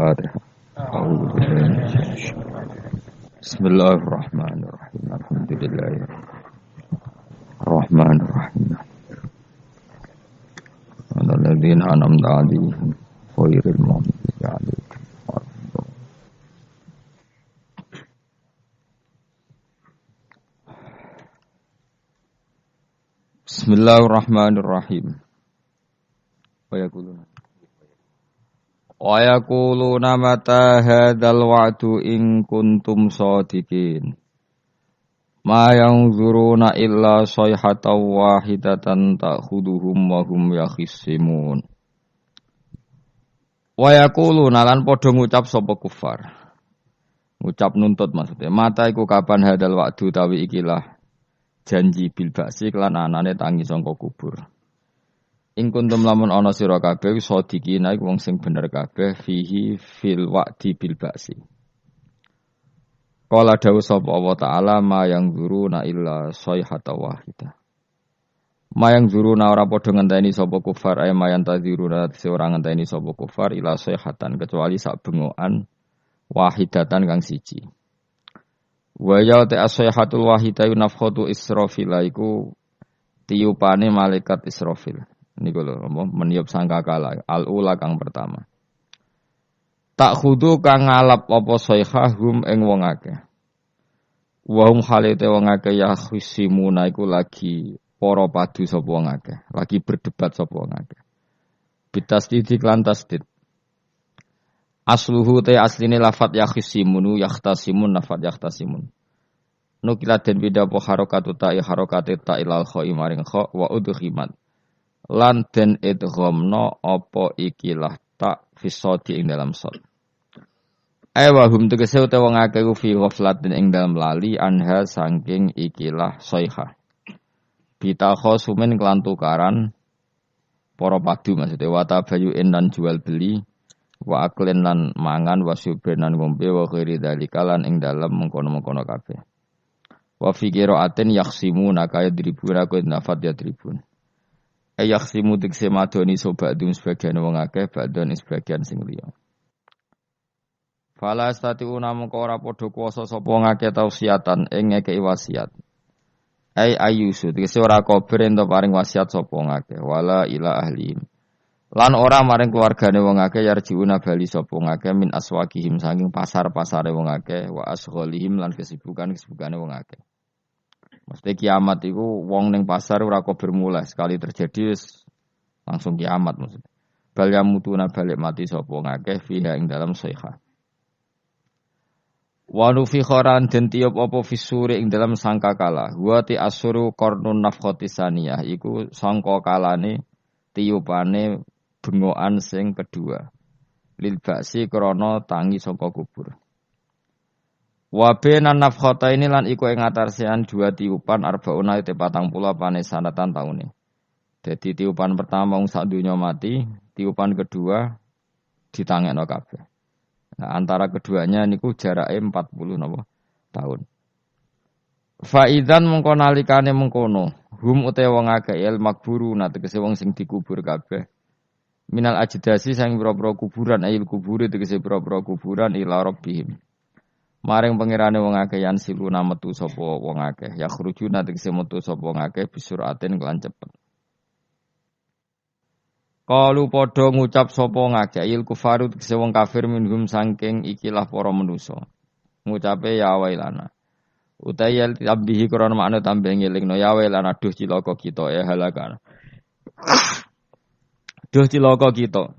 Al-Fatihah. Bismillahirrahmanirrahim. Alhamdulillahirrahmanirrahim. Alladzina an'amta 'alaihim ghairil maghdubi 'alaihim. Bismillahirrahmanirrahim. Wa yaquluna mata hadzal wa'du in kuntum shadiqin. Ma yanzuruna illa sayhatan wahidatan ta'khuduhum wa hum yakhisimun. Wa yaquluna lan padha ngucap sapa kufar. Ngucap nuntut maksudnya. Mata iku kapan hadzal wa'du tawi ikilah janji bil ba'si lan anane tangi sangka kubur. Ing kuntum lamun ana sira kabeh sadikina iku wong sing bener kabeh fihi fil wa'di bil ba'si. Qala dawu sapa Allah taala ma yang zuruna illa sayhata wahidah. Ma yang zuruna ora padha ngenteni sapa kufar ay mayan tadziruna ora ngenteni sapa kufar ila sayhatan kecuali sak bengokan wahidatan kang siji. Wa ya ta sayhatul wahidah nafkhatu Israfil iku tiupane malaikat Israfil. Niku lho meniup sangkakala al-ula kang pertama. Tak khudu kang ngalap apa sayhahum ing wong akeh. Wa hum halite wong akeh ya khusimuna iku lagi para padu sapa wong akeh, lagi berdebat sapa wong akeh. Bitasdid lan tasdid. Asluhu te asline lafat ya khusimunu yahtasimun lafat yahtasimun. Nukilat den bida po harokatu ta'i harokate ta'ilal kha'i maring kha' wa udhimat. Lan den idghamna apa ikilah tak fisodi ing dalam sod. Wahum tegese utawa wong akeh ku fi ghaflatin ing dalam lali anha saking ikilah sayha. Bita khosumen kelan tukaran para padu maksudnya wa tabayu'in lan jual beli wa aklen lan mangan wa subrenan ngombe wa khairi dalika lan ing dalam mengkono-mengkono kabeh. Wa fi qira'atin yakhsimuna kaya dribuna ku nafat ya tribun. Yakhsimu tikse madoni sobat dum sebagian wong akeh badon sebagian sing liya. Fala statiuna mengko ora padha kuwasa sapa ngakeh tausiatan ing ngekeki wasiat. Ayusu tikse ora kober ento paring wasiat sapa ngakeh wala ila ahlihim. Lan ora maring keluargane wong akeh yarjiuna bali sapa ngakeh min aswaqihim saking pasar-pasare wong akeh wa asghalihim lan kesibukan-kesibukane wong akeh. Mesti kiamat itu wong ning pasar ora kok bermulai sekali terjadi langsung kiamat maksudnya. Bal yamutuna balik mati sapa ngakeh fiha ing dalam sayha. Wa nufi kharan den tiup apa fisuri ing dalam sangkakala. Wa ti asuru qarnun nafkhati saniyah iku sangkakalane tiupane bengokan sing kedua. Lil ba'si krana tangi saka kubur. Wa bena nafkhata ini lan iku ing atarsian dua tiupan arbauna te 40 apane sanatan taune. Dadi tiupan pertama wong sak donya mati, tiupan kedua ditangekno kabeh. Nah, antara keduanya niku jarake 40 napa tahun. Fa idzan mengko nalikane mengkono, hum utawa wong akeh el makburuna tegese wong sing dikubur kabeh. Minal ajdasi sang pira-pira kuburan ayil kubure tegese pira-pira kuburan ila rabbihim. Maring pengirane wong akeh yan siluna metu sapa wong akeh ya khrujuna tegese metu sapa wong akeh bisuratin kelan cepet. Kalu padha ngucap sapa wong akeh il kufaru tegese wong kafir minhum saking ikilah para manusa. Ngucape ya wailana. Utayal tabihi krana makna tambah ngelingno ya wailana duh cilaka kita halakan. Duh cilaka kita.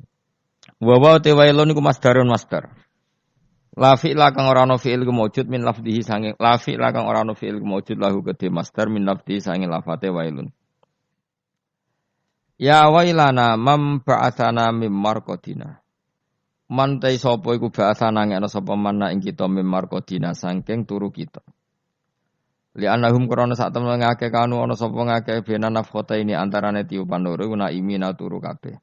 Wa te wailun iku masdarun masdar. La fi'la kang ora ana fi'il kemujud min lafdhihi sange la fi'la kang ora ana fi'il kemujud lahu kedhe masdar min lafdhihi sange lafate wailun. Ya wailana mam ba'atsana mim marqadina. Man ta sapa iku ba'atsana ngene sapa manna ing kita mim marqadina saking turu kita. Li anahum krana sak temen ngake kanu ana sapa ngake bena nafkhota ini antarane tiupan loro guna imina turu kabeh.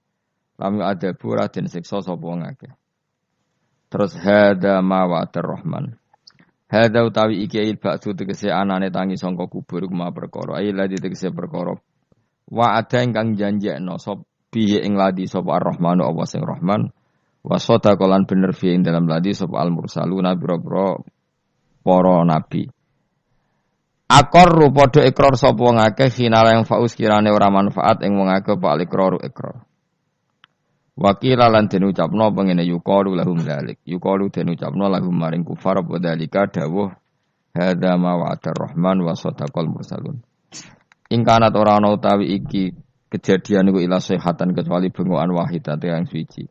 Lam adabu ra den siksa sapa ngake. Terus hada ma wa'atir rahman. Hada utawi iki il ba'du tegese anane tangi sangka kubur kuma perkara. Ai ladi tegese perkara. Wa'ada ingkang janjekno sop bihi ing ladi sapa ar-rahmanu apa sing rahman Wasota kolan bener fi ing dalam ladi sapa al mursaluna biro-biro para nabi. Akor padha ikrar sapa wong akeh finala yang faus kirane ora manfaat ing wong akeh pak ikrar. Wakila lan den ucapno pengene yuqalu lahum dzalik. Yuqalu den ucapno lahum maring kufar apa dalika dawuh hadza ma wa'ada rahman wa sadaqal mursalun. Ing kanat ora ana utawi iki kejadian iku ila sehatan kecuali bengokan wahidate yang suci.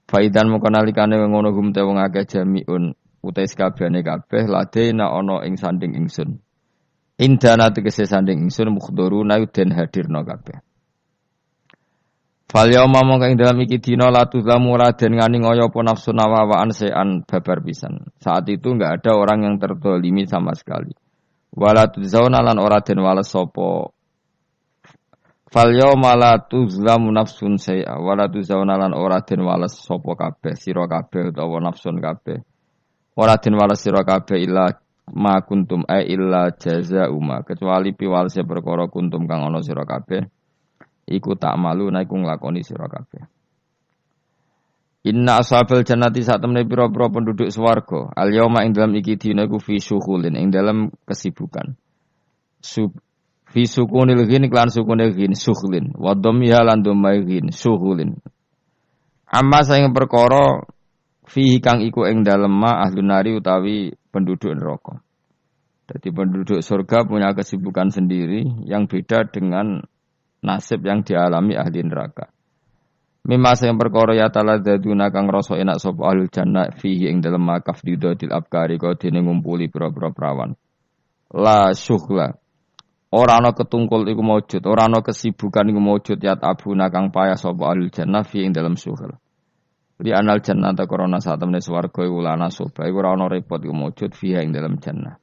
Faidan moko nalikane ngono gum te wong akeh jamiun utai sakabehane kabeh ladena ana ing sanding ingsun. Indana tegese sanding ingsun mukhduruna den hadirna kabeh. Fal yauma mongko ing dalam iki dina la tuzlamu raden ngani ngoyo apa nafsu nawawaan sean babar pisan. Saat itu enggak ada orang yang terdzalimi sama sekali. Wala tuzzauna lan ora den wales sapa. Fal yauma la tuzlamu nafsun say'a wala tuzzauna lan ora den wales sapa kabeh sira kabeh utawa nafsun kabeh. Ora den wales sira kabeh illa ma kuntum illa jazaa'uma kecuali piwalese perkara kuntum kang ana sira kabeh. Iku tak malu naiku nglakoni sira kabeh. Inna ashabal jannati sak temne pira-pira penduduk swarga al yauma ing dalam iki dina iku fi syughulin ing dalam kesibukan. Fi sukunil ghin lan sukunil ghin syughlin wa dhammiha lan dhammai ghin syughulin. Amma saing perkara fi kang iku ing dalem ma ahlun nari utawi penduduk neraka. Jadi penduduk surga punya kesibukan sendiri yang beda dengan nasib yang dialami ahli neraka. Mimasa yang perkara ya taladzaduna kang rasa enak sapa ahlul jannah fihi ing dalem makaf didatil abkari kau dene ngumpuli pira-pira prawan. La syughla. Ora ana ketungkul iku maujud, ora ana kesibukan iku maujud ya abuna kang payah sapa ahlul jannah fihi ing dalem syughla. Li anal jannah ta korona sak temene swarga iku lana soba iku ora ana repot iku maujud fihi ing dalem jannah.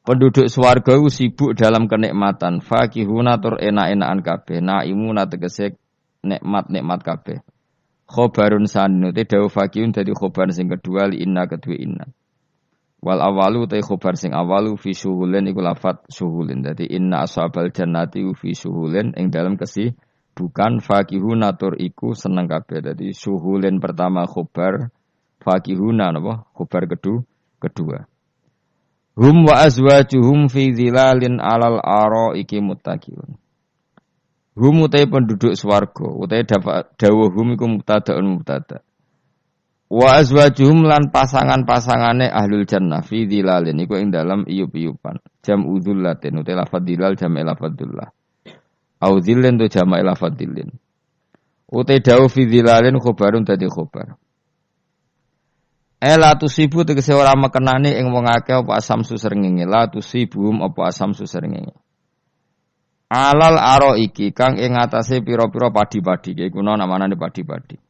Penduduk swarga iku sibuk dalam kenikmatan, fakihuna tur enak-enakan kabeh, naimuna tegese nikmat-nikmat kabeh. Khobarun sanu te dawu fakihun dadi khobar sing kedua li inna kedue inna. Wal awalu te khobar sing awalu fi syuhulin iku lafat syuhulin. Dadi inna ashabal jannati fi syuhulin ing dalam kesibukan fakihuna tur iku seneng kabeh. Dadi syuhulin pertama khobar, fakihuna napa? Khobar kedua. Hum wa azwajuhum fi zilalin alal araiki muttaqiyun. Hum utai penduduk swarga, utai dawuh hum iku mubtadaun mubtada. Wa azwajuhum lan pasangan-pasangane ahlul jannah fi zilalin iku ing dalam iyup-iyupan. Jam udzullatin utai lafadz dilal jam lafadzullah. Au dzillin tu jama' lafadzillin. Utai dawuh fi zilalin khobarun dadi khobar. La tusibu tegese ora mekenani ing wong akeh apa asam susrengenge la tusibum apa asam susrengenge alal aro iki kang ing atase pira-pira padi-padi iki kuna namane padi-padi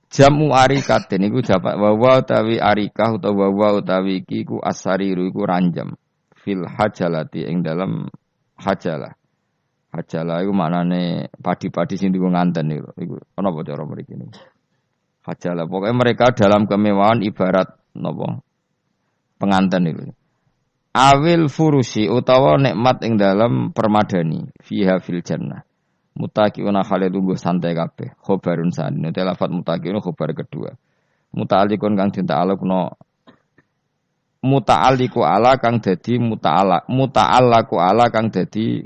jamu arikaten iku japak wawa utawi arikah utawa wawa utawi iki ku asariru iku ranjam fil hajalati ing dalam hajalah iku maknane padi-padi sing dienggo nganten iku ana apa cara mriki niku hajalah. Pokoknya mereka dalam kemewahan ibarat napa penganten itu. Awil furusi utawa nikmat ing dalam permadani fiha fil jannah. Mutaqiuna khalidun santai kabeh. Khobarun san. Nek lafat mutaqiuna khobar kedua. Muta'alliqun kang dita'alluqno muta'alliqu ala kang dadi muta'allaqu ala kang dadi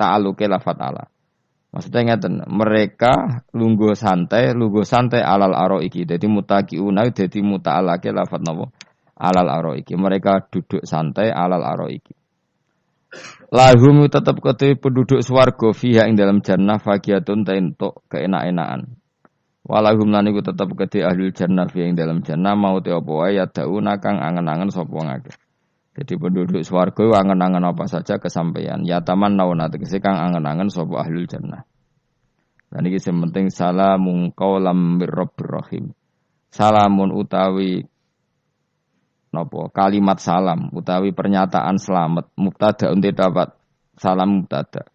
ta'alluqe lafat ala. Maksudnya ngeten, mereka lungguh santai alal araiki. Jadi mutaqiuna dadi muta'allaqe lafat napa? Alal araiki. Mereka duduk santai alal araiki. Lahum tetap kedue penduduk swarga fiha ing dalam jannah faqiatun ta entuk keenak-enakan. Walahum lan iku tetep kedue ahli jannah fiha ing dalam jannah mau te apa wae ya dauna kang angen-angen sapa ngake. Jadi penduduk swarga angen-angen apa saja kesampaian. Ya taman nauna tegese kang angen-angen sapa ahlul jannah. Dan iki sing penting salamun qaulam mir-rabbir rahim. Salamun utawi napa kalimat salam utawi pernyataan selamat mubtada unte dapat salam mubtada.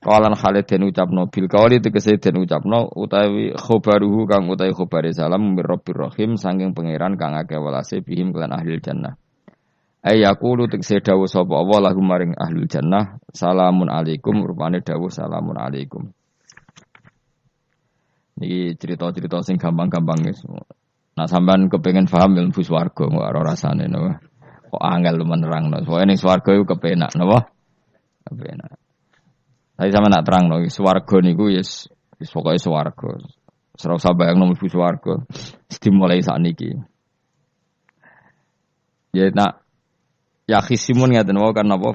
Qalan Khalid den ucapno bil qauli tegese den ucapno utawi khobaruhu kang utawi khobare salam mir-rabbir rahim saking pangeran kang akeh welase bihim kelan ahlul jannah. Ayaqulu tegese dawuh sapa Allah lahum maring ahlul jannah salamun alaikum rupane dawuh salamun alaikum. Iki cerita-cerita sing gampang-gampang guys. Nah sampean kepengen paham ilmu swarga kok ora rasane napa. Kok angel lu menerangno. Pokoke ning swarga iku kepenak napa? Kepenak. Tapi sama nak terangno swarga niku wis pokoke swarga. Ora usah bayangno mlebu swarga. Dimulai sakniki. Ya nak ya khisimun ngaten wae kan apa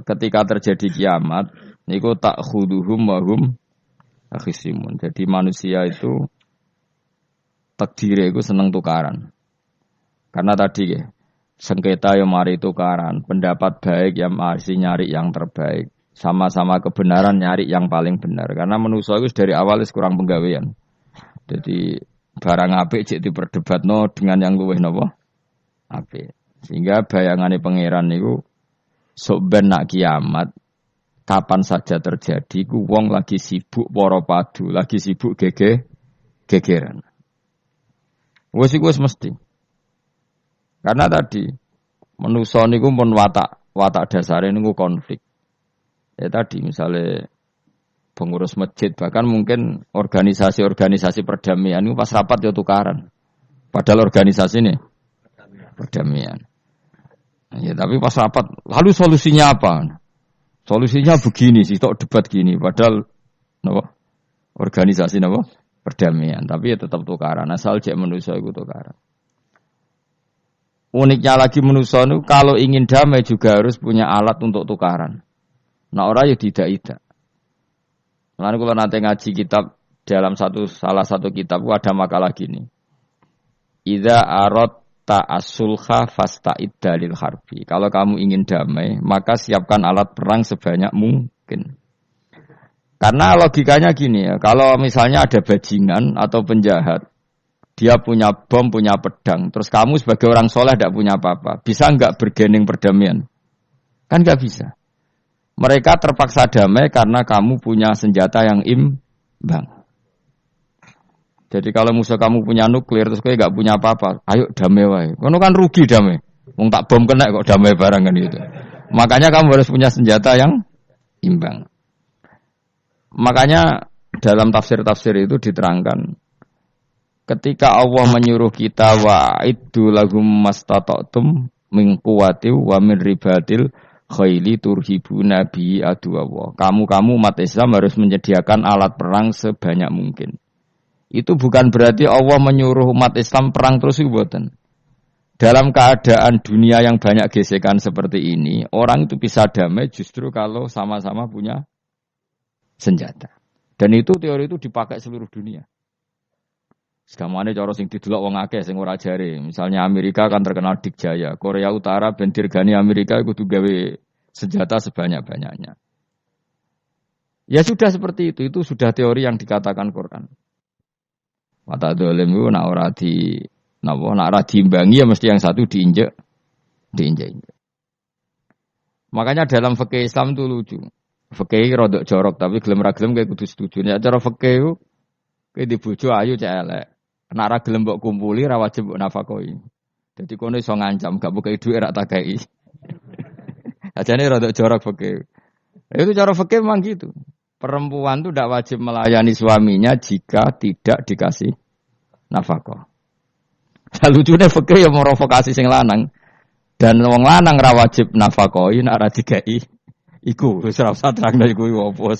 ketika terjadi kiamat niku tak khuduhum wa hum khisimun. Jadi manusia itu takdire iku seneng tukaran. Karena tadi ya, sengketa yang mari tukaran, pendapat baik yang masih nyari yang terbaik, sama-sama kebenaran nyari yang paling benar. Karena manusia itu dari awal kurang penggawean. Jadi barang apik cek diperdebatno dengan yang luwih napa? Apik. Sehingga bayangannya pangeran niku sok ben nak kiamat kapan saja terjadi ku wong lagi sibuk para padu, lagi sibuk gegeran. Wis iku wis mesti. Karena tadi manusa niku pun watak dasare niku konflik. Ya tadi misalnya pengurus masjid bahkan mungkin organisasi-organisasi perdamaian itu pas rapat ya tukaran. Padahal organisasi ini perdamaian. Ya tapi pas rapat lalu solusinya apa? Solusinya begini sih, tok debat gini. Padahal napa? Organisasi napa? Perdamaian, tapi ya tetap tukaran. Asal cek manusia itu tukaran. Uniknya lagi manusia itu kalau ingin damai juga harus punya alat untuk tukaran. Nah orang ya tidak. Lalu kalau nanti ngaji kitab dalam salah satu kitab ada makalah gini. Idza aradta as-sulha fasta'id dalil harbi. Kalau kamu ingin damai, maka siapkan alat perang sebanyak mungkin. Karena logikanya gini ya, kalau misalnya ada bajingan atau penjahat, dia punya bom, punya pedang, terus kamu sebagai orang soleh tidak punya apa-apa, bisa nggak bergening perdamaian? Kan nggak bisa. Mereka terpaksa damai karena kamu punya senjata yang imbang. Jadi kalau musuh kamu punya nuklir, terus kamu nggak punya apa-apa, ayo damai wae. Kamu kan rugi damai. Wong tak bom kena kok damai barang kan gitu. Makanya kamu harus punya senjata yang imbang. Makanya dalam tafsir-tafsir itu diterangkan ketika Allah menyuruh kita wa'iddu lahum mastata'tum min quwwati wa min ribatil khaili turhibuna bi aduwwa. Kamu umat Islam harus menyediakan alat perang sebanyak mungkin. Itu bukan berarti Allah menyuruh umat Islam perang terus mboten. Dalam keadaan dunia yang banyak gesekan seperti ini, orang itu bisa damai justru kalau sama-sama punya senjata. Dan itu teori itu dipakai seluruh dunia. Segamane cara sing didelok wong akeh sing ora jare. Misalnya Amerika kan terkenal dikjaya, Korea Utara ben dirgani Amerika kudu gawe senjata sebanyak-banyaknya. Ya sudah seperti itu sudah teori yang dikatakan Quran. Mata dolim itu nak ora diimbangi ya mesti yang satu diinjek. Makanya dalam fikih Islam itu lucu. Fikih rodok jorok tapi gelem ra gelem kayak kudu setuju. Nek cara fikih ku kayak dibojo ayu cek elek. Nek ra gelem mbok kumpuli ra wajib mbok nafakoi. Dadi kono iso ngancam gak buka dhuwit ra takai. Ajane rodok jorok fikih. Itu cara fikih memang gitu. Perempuan itu tidak wajib melayani suaminya jika tidak dikasih nafkah. Lucunya fikih yang merovokasi sing lanang dan wong lanang ra wajib nafkahi nek ra dikai. Iku wis ora usah terangno iku opo.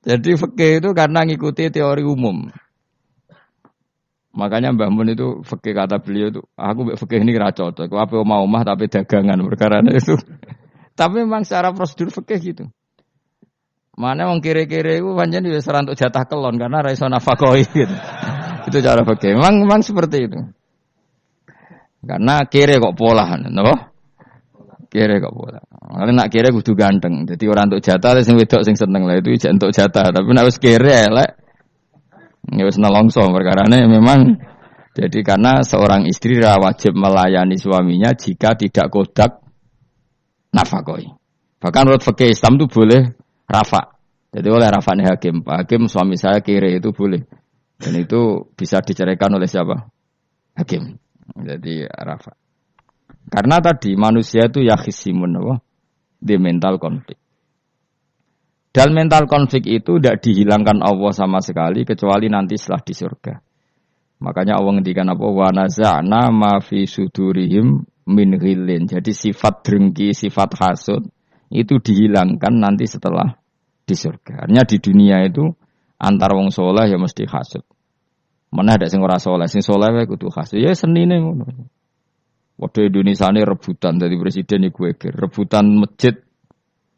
Jadi fikih itu karena ngikuti teori umum. Makanya Mbah Mun itu fikih kata beliau itu, aku mbek fikih ini ra cocok. Aku ape omah tapi dagangan perkara itu. Tapi memang secara prosedur fikih gitu. Mana wong kere-kere iku pancen wis ora entuk jatah kelon karena ra iso nafkahi gitu. Itu cara fikih. Memang seperti itu. Karena kere kok polahan, napa? Kere kok pola. Kalau nak kere kudu ganteng. Jadi orang untuk jatah sing wedok sing seneng lah itu ijek untuk jatah. Tapi nak wis kere elek ya wis nelongso perkarane memang jadi karena seorang istri wajib melayani suaminya jika tidak kodak nafkahi. Bahkan menurut fikih Islam itu boleh rafa. Jadi oleh rafane hakim. Pak Hakim suami saya kere itu boleh. Dan itu bisa diceraikan oleh siapa? Hakim. Jadi rafa. Karena tadi manusia itu yakhisimun di mental konflik. Dan mental konflik itu tidak dihilangkan Allah sama sekali kecuali nanti setelah di surga. Makanya Allah ngendikan apa? Wa naza'na ma fi sudurihim min ghillin. Jadi sifat dengki, sifat hasud itu dihilangkan nanti setelah di surga. Artinya di dunia itu antar wong saleh ya mesti hasud. Mana ada sing ora saleh, sing saleh wae kudu hasud. Ya senine ngono. Waduh Indonesia ini rebutan dari presiden iku geger, rebutan masjid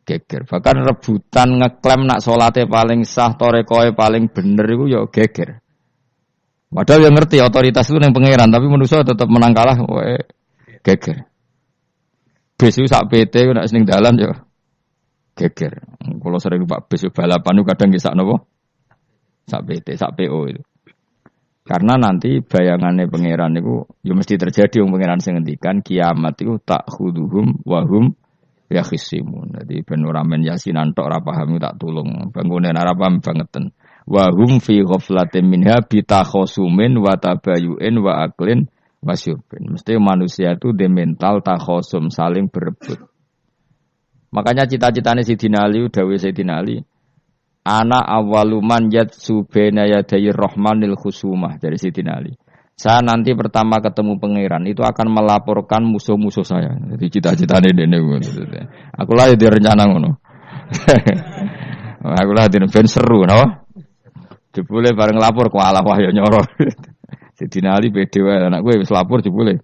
geger. Bahkan rebutan ngeklaim nak salate paling sah, torekoe paling bener iku ya geger. Padahal yang ngerti otoritas itu yang pangeran, tapi manusia tetap menang kalah, wae geger. Bis itu sak PT nek sing dalan ya geger. Kalau sering Pak bis balapan itu kadang nggih sak napa? Sak PT, sak PO itu. Karena nanti bayangannya pangeran itu ya mesti terjadi wong pangeran sing ngendikan kiamat itu tak khuduhum wahum yakhisimun. Jadi ben ora men yasinan tok ora paham tak tulung. Bangunan ora paham bangeten. Wahum fi ghaflatin minha bitakhosumin wa tabayu'in wa aklin wasyubin. Mesti manusia itu di mental takhosum saling berebut. Makanya cita-citanya Sayyidina Ali, dawuh Sayyidina Ali, ana awaluman yatsu baina yaday rahmanil khusumah dari Sayyidina Ali. Saya nanti pertama ketemu pangeran itu akan melaporkan musuh-musuh saya. Jadi cita-citane dene ngono. Aku lah di rencana ngono. Aku lah di ben seru napa? Jebule bareng lapor kok alah wah ya nyoro. Sayyidina Ali pede wae anak gue wis lapor jebule.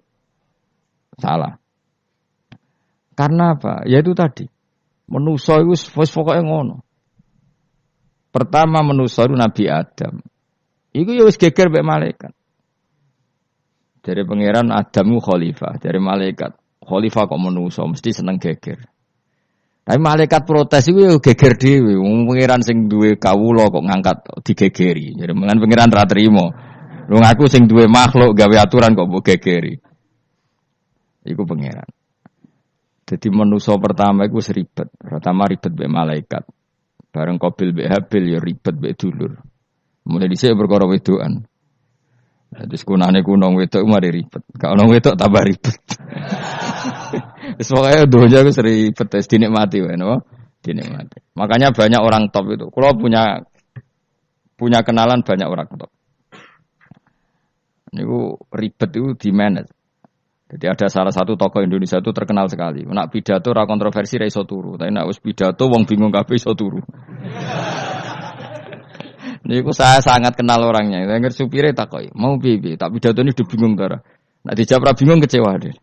Salah. Karena apa? Ya itu tadi. Manusa iku wis pokoke ngono. Pertama manusa itu Nabi Adam. Iku ya wis geger mek malaikat. Dari pangeran Adam ku khalifah, dari malaikat. Khalifah kok manusa mesti seneng geger. Tapi malaikat protes iku ya geger dhewe. Wong pangeran sing duwe kawula kok ngangkat digegeri. Jadi mengan pangeran ra trimo. Wong aku sing duwe makhluk gawe aturan kok mbok gegeri. Iku pangeran. Jadi manusa pertama iku wis ribet. Pertama ribet mek malaikat. Bareng Qabil mbek Habil ya ribet mbek dulur. Mulai dhisik perkara wedokan. Terus kunane kunong wedok mari ribet. Ka ono wedok tambah ribet. Wis pokoke donya wis ribet wis dinikmati wae napa? Dinikmati. Makanya banyak orang top itu. Kalau punya kenalan banyak orang top. Niku ribet itu di manage. Jadi ada salah satu tokoh Indonesia itu terkenal sekali. Nak pidato ra kontroversi ra iso turu, tapi nak wis pidato wong bingung kabeh iso turu. Niku saya sangat kenal orangnya. Saya ngerti supire takoki, "Mau piye?" Tak pidato ini udah bingung ta. Nak dijawab ra bingung kecewa deh.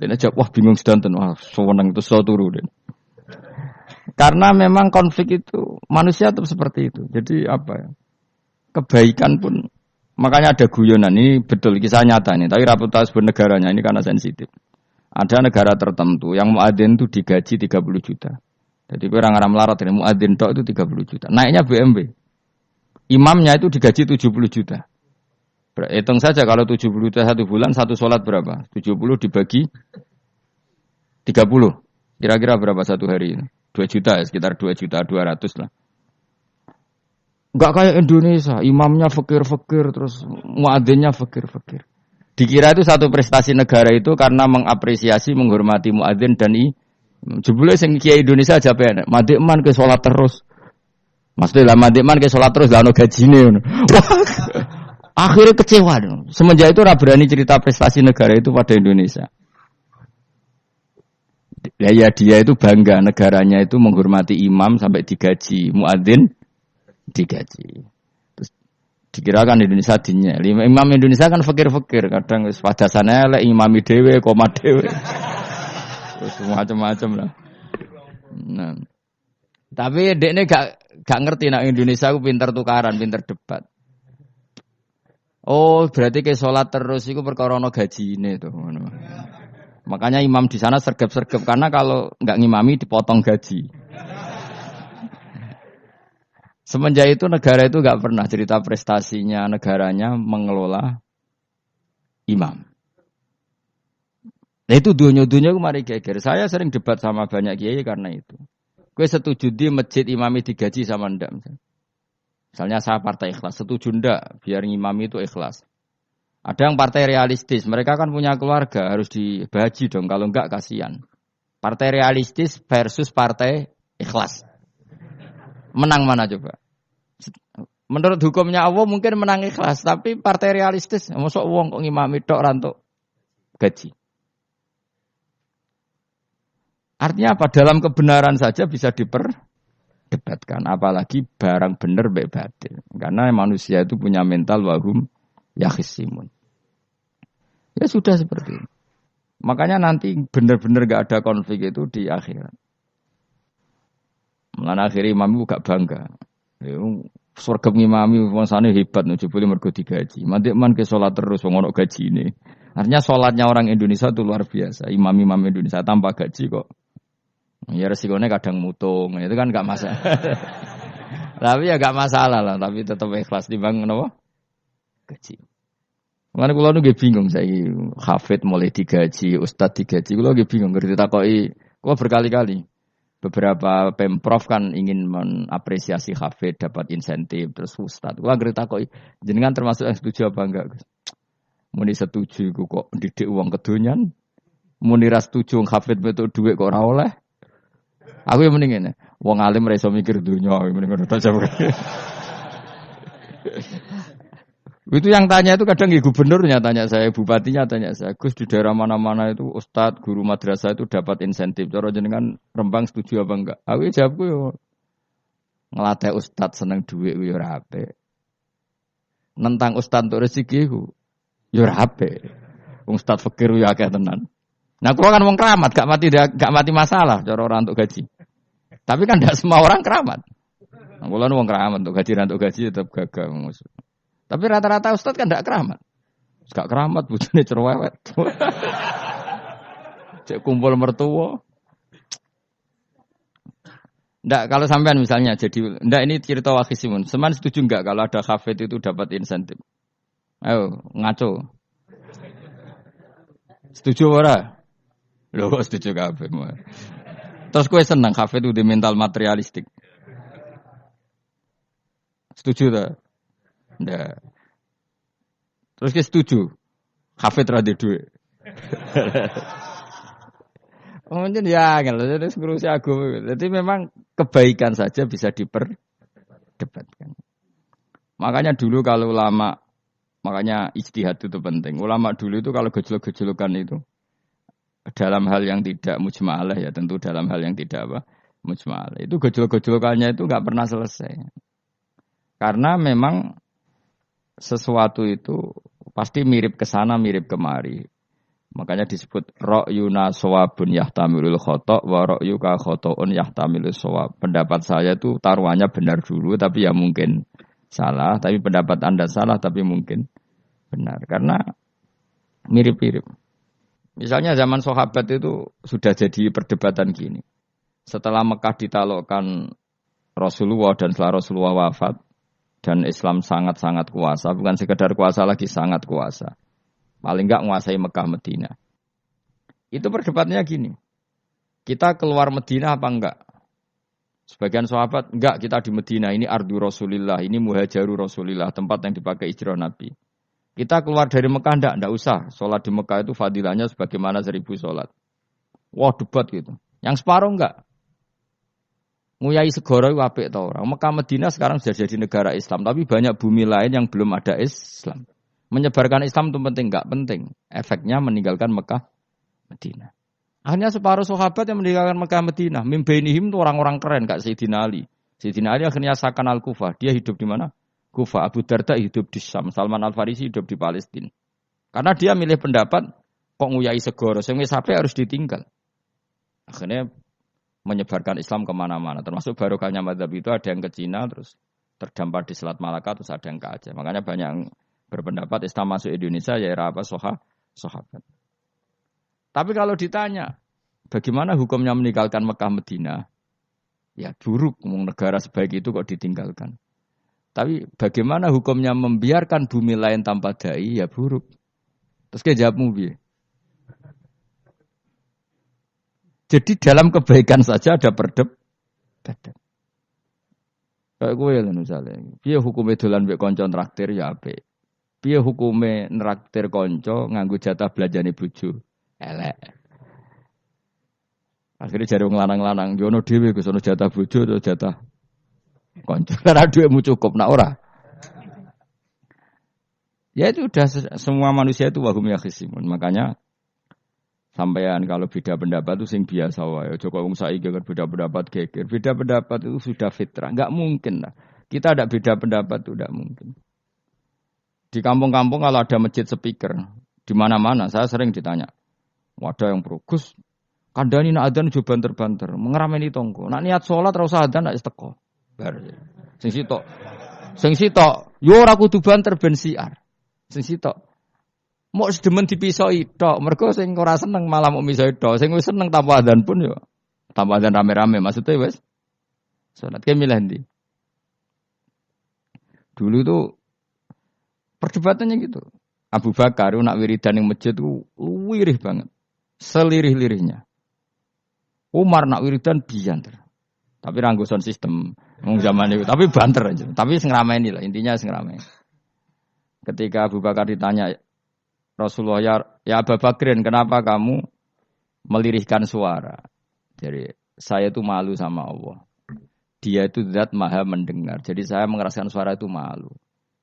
Lene jawab wah bingung sedanten, wah seneng itu iso turu deh. Karena memang konflik itu manusia tetap seperti itu. Jadi apa ya? Kebaikan pun makanya ada guyonan, ini betul kisah nyata ini, tapi reputasi bernegaranya ini karena sensitif. Ada negara tertentu yang muadzin itu digaji 30 juta. Jadi orang Arab melarat ini muadzin tok itu 30 juta. Naiknya BMW. Imamnya itu digaji 70 juta. Hitung saja kalau 70 juta satu bulan, satu sholat berapa? 70 dibagi 30. Kira-kira berapa satu hari ini? 2 juta ya, sekitar 2 juta 200 lah. Enggak kayak Indonesia, imamnya fakir-fakir terus muadzinnya fakir-fakir. Dikira itu satu prestasi negara itu karena mengapresiasi, menghormati muadzin dan jebule sing kiai Indonesia aja penek, madikman ke salat terus. Maksudnya lah madikman ke salat terus lah ono gajine ngono. Akhirnya kecewa dong. Semenjak itu ora berani cerita prestasi negara itu pada Indonesia. Ya dia itu bangga negaranya itu menghormati imam sampai digaji, muadzin digaji. Terus dikirakan Indonesia dinya. Imam Indonesia kan fakir-fakir, kadang wis padasane elek imami dhewe, koma dhewe. Terus macam-macam lah. Nah. Tapi dekne gak ngerti nek Indonesia ku pinter tukaran, pinter debat. Oh, berarti ke salat terus iku perkara ana gajine to ngono. Makanya imam di sana sergap-sergap karena kalau enggak ngimami dipotong gaji. Semenjak itu negara itu enggak pernah cerita prestasinya negaranya mengelola imam. Nah itu dunia-dunia kemarin geger. Saya sering debat sama banyak kiai karena itu. Gue setuju di masjid imami digaji sama ndak. Misalnya saya partai ikhlas, setuju ndak biar ngimami itu ikhlas. Ada yang partai realistis, mereka kan punya keluarga, harus dibaji dong, kalau enggak kasihan. Partai realistis versus partai ikhlas. Menang mana coba? Menurut hukumnya Allah mungkin menang ikhlas, tapi partai realistis, mosok wong kok ngimami tok ora entuk gaji. Artinya apa? Dalam kebenaran saja bisa diperdebatkan, apalagi barang bener mbek batil. Karena manusia itu punya mental wahum yakhisimun. Ya sudah seperti itu. Makanya nanti benar-benar gak ada konflik itu di akhirat. Mulane akhirnya imam itu gak bangga. Surga ngimami wangsane hebat jebule mergo digaji. Mantik man ke salat terus wong ono gajine. Artinya salatnya orang Indonesia itu luar biasa. Imam-imam Indonesia tanpa gaji kok. Ya resikonya kadang mutung, itu kan gak masalah. Tapi ya gak masalah lah, tapi tetap ikhlas timbang napa? Gaji. Mulane kula nu nggih bingung saiki hafid mulai digaji, ustaz digaji. Kula nggih bingung ngerti takoki. Kula berkali-kali beberapa pemprov kan ingin mengapresiasi hafid dapat insentif terus ustaz. Kula ngerti takoki jenengan termasuk yang setuju apa enggak, Gus? Muni setuju kok didik uang kedonyan. Muni ra setuju hafid metu dhuwit kok ora oleh. Aku yang mending ngene. Wong alim ra iso mikir dunya, mending ngono ta. Itu yang tanya itu kadang gubernurnya tanya saya, bupatinya tanya saya, Gus di daerah mana-mana itu ustadz, guru madrasah itu dapat insentif. Cara jenengan Rembang setuju apa enggak? Aku jawabku yo ngelatih ustadz seneng duit yo ora apik. Nentang ustadz untuk rezeki ku yo ora apik. Wong ustadz fakir yo akeh tenan. Nah, kula kan wong keramat, gak mati masalah cara orang untuk gaji. Tapi kan tidak semua orang keramat. Nah, kula wong keramat untuk gaji tetap gagal. Tapi rata-rata ustaz kan tidak keramat. Gak keramat, bujune cerewet. Cek kumpul mertua. Ndak, kalau sampean misalnya jadi, ndak ini cerita wakhisimun. Seman setuju enggak kalau ada hafid itu dapat insentif? Ayo, ngaco. Setuju ora? Loh kok setuju kabeh. Terus kowe seneng hafid itu di mental materialistik. Setuju tak? Ndak. Terus kita setuju. Hafid ra duwe. Mungkin ya jadi ngurusi agama. Jadi memang kebaikan saja bisa diperdebatkan. Makanya dulu kalau ulama, makanya ijtihad itu penting. Ulama dulu itu kalau gejolak-gejolokan itu dalam hal yang tidak mujma'alah ya, tentu dalam hal yang tidak apa mujma'alah. Itu gejolak-gejolokannya itu enggak pernah selesai. Karena memang sesuatu itu pasti mirip ke sana, mirip kemari. Makanya disebut ra'yuna shawabun yahtamilul khata' wa ra'yuka khata'un yahtamilus shawab. Pendapat saya itu taruhannya benar dulu tapi ya mungkin salah, tapi pendapat Anda salah tapi mungkin benar. Karena mirip-mirip. Misalnya zaman sahabat itu sudah jadi perdebatan gini. Setelah Mekah ditaklukkan Rasulullah dan setelah Rasulullah wafat, dan Islam sangat-sangat kuasa, bukan sekedar kuasa lagi, sangat kuasa. Paling enggak menguasai Mekah Madinah. Itu perdebatannya gini. Kita keluar Madinah apa enggak? Sebagian sahabat, enggak, kita di Madinah, ini ardu Rasulillah, ini muhajaru Rasulillah, tempat yang dipakai hijrah Nabi. Kita keluar dari Mekah enggak usah. Sholat di Mekah itu fadilahnya sebagaimana 1000 sholat. Wah, debat gitu. Yang separuh enggak. Nguyai segoro itu apik ta ora. Mekah Madinah sekarang sudah jadi negara Islam, tapi banyak bumi lain yang belum ada Islam. Menyebarkan Islam itu penting enggak penting. Efeknya meninggalkan Mekah Madinah. Hanya separuh sahabat yang meninggalkan Mekah Madinah. Min bainihim itu orang-orang keren Kak Sayyidina Ali. Sayyidina Ali akhirnya sakan Al-Kufah. Dia hidup di mana? Kufah. Abu Darda hidup di Syam. Salman Al-Farisi hidup di Palestina. Karena dia milih pendapat kok nguyai segoro sing wis sampai harus ditinggal. Akhirnya menyebarkan Islam kemana-mana, termasuk barokahnya mazhab itu ada yang ke Cina, terus terdampar di Selat Malaka, terus ada yang ke Aceh. Makanya banyak yang berpendapat Islam masuk Indonesia ya era apa sahabat. Tapi kalau ditanya, bagaimana hukumnya meninggalkan Mekah Madinah? Ya buruk, negara sebaik itu kok ditinggalkan. Tapi bagaimana hukumnya membiarkan bumi lain tanpa dai? Ya buruk. Terus kayak jawabmu piye? Jadi dalam kebaikan saja ada perdebatan. Kayak gue lah misalnya, piye hukume dolan mbek kanca traktir ya apik. Piye hukume nraktir kanca nganggo jatah belanjane bojo? Elek. Akhirnya jare wong lanang-lanang, yo ono dhewe Gus ono jatah bojo atau jatah konco. Karena duitmu cukup, nak ora. Ya itu udah semua manusia itu wahum yakhisimun. Makanya sampean kalau beda pendapat itu sing biasa wae. Joko wong saiki kan beda pendapat geger. Beda pendapat itu sudah fitrah. Enggak mungkin lah. Kita ada beda pendapat itu enggak mungkin. Di kampung-kampung kalau ada masjid speaker, di mana-mana saya sering ditanya. Wadah yang progus, kandani nak adzan jo banter-banter, mengerameni tonggo. Nak niat salat ora usah adzan nak teko. Bar. Sing sitok, yo ora kudu banter ben siar. Sing sitok. Mok sedemen dipisoi tok, mergo sing ora seneng malah mok misoi tok. Sing wis seneng tanpa adzan pun yo tanpa adzan rame-rame maksudnya wis salat ke milih ndi. Dulu tuh perdebatannya gitu. Abu Bakar nak wiridan ning masjid tuh wirih banget. Selirih-lirihnya. Umar nak wiridan bianter. Tapi ranggoson sistem wong zaman itu, tapi banter aja. Tapi sing rameni lah, intinya sing rameni. Ketika Abu Bakar ditanya Rasulullah, ya Abu Bakrin, kenapa kamu melirihkan suara? Jadi saya itu malu sama Allah. Dia itu zat maha mendengar. Jadi saya mengeraskan suara itu malu.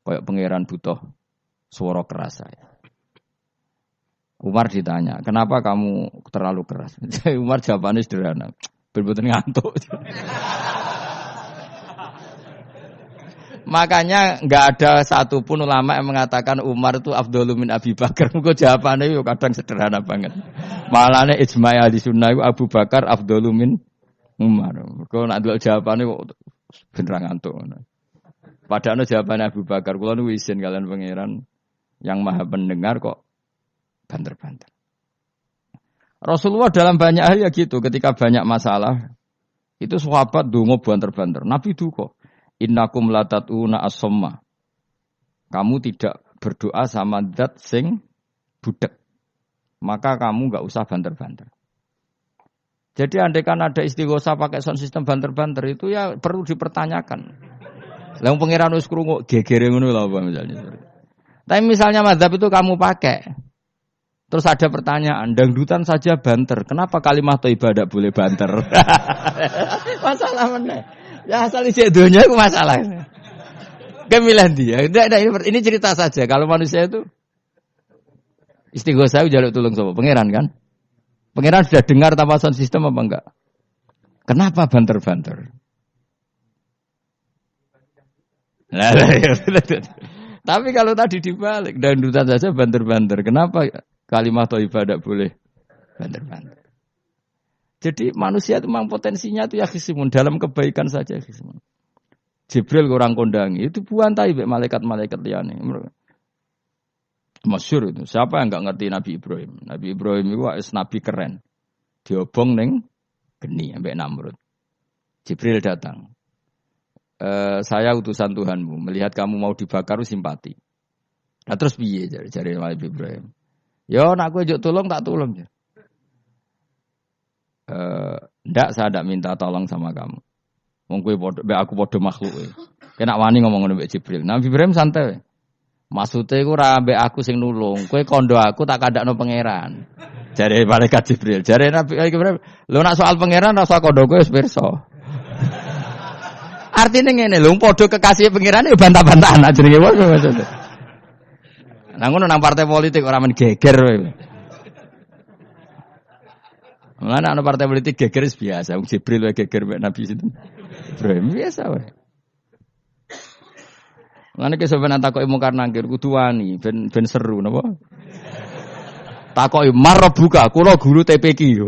Kayak pangeran butuh suara keras saya. Umar ditanya, kenapa kamu terlalu keras? Umar jawabannya sederhana. Betul-betul ngantuk. Makanya enggak ada satupun ulama yang mengatakan Umar itu afdhalu min Abi Bakar. Muga jawabannya yo kadang sederhana banget. Malahnya ijma' ahli sunnah itu Abu Bakar afdhalu min Umar. Kok nak delok jawabane kok beneran ngantuk. Padahal jawabannya Abu Bakar, kula nu isin kalian pangeran yang maha pendengar kok banter-banter. Rasulullah dalam banyak hal ya gitu, ketika banyak masalah itu sahabat donga banter-banter. Nabi duka, innakum latatuna as-somma. Kamu tidak berdoa sama zat sing budek. Maka kamu enggak usah banter-banter. Jadi andaikan ada istighosah pakai sound system banter-banter itu ya perlu dipertanyakan. Lah wong pangeran wis krungu gegere ngono lho apa misalnya. Tapi misalnya mazhab itu kamu pakai. Terus ada pertanyaan, dangdutan saja banter. Kenapa kalimat thayyibah tidak boleh banter? Masalah meneh. Ya asal isi dunia itu masalah. Kemilah dia. Ini cerita saja. Kalau manusia itu istighosah jaluk tulung sapa? Pangeran kan? Pangeran sudah dengar tanpa sound system apa enggak? Kenapa banter-banter? Tapi kalau tadi dibalik, dangdutan saja banter-banter. Kenapa kalimat thayyibah tidak boleh banter-banter? Jadi manusia itu memang potensinya itu ya khisimun. Dalam kebaikan saja khisimun. Jibril orang kondangi itu buantai malaikat-malaikat liyane. Masyhur itu. Siapa yang enggak ngerti Nabi Ibrahim? Nabi Ibrahim itu nabi keren. Diobong ning geni ambek Namrud. Jibril datang. Saya utusan Tuhanmu, melihat kamu mau dibakar simpati. Nah terus piye jare Nabi Ibrahim? Yo nak kowe njuk tolong tak tolong ya. Ndak saya ndak minta tolong sama kamu. Wong kowe padha aku padha makhluk kowe. Kena wani ngomong ngono mbek Jibril. Nabi Ibrahim santai. Maksude iku ora mbek aku sing nulung, kowe kondo aku tak kandakno pangeran. Jare malaikat Jibril, jare Nabi Ibrahim, lho nak soal pangeran rasa kondo kowe wis pirsa. Artine ngene lho, padha kekasih pangeran yo bantah-bantahan jenenge wae maksudnya. Nah ngono nang partai politik ora men geger kowe. Mulane ana partai politik geger biasa, wong Jibril wae geger mbek Nabi sinten. Ibrahim biasa wae. Mulane ki sampeyan takoki mungkar nangkir kudu wani ben seru napa? Takoki marbuka, kula guru TPQ.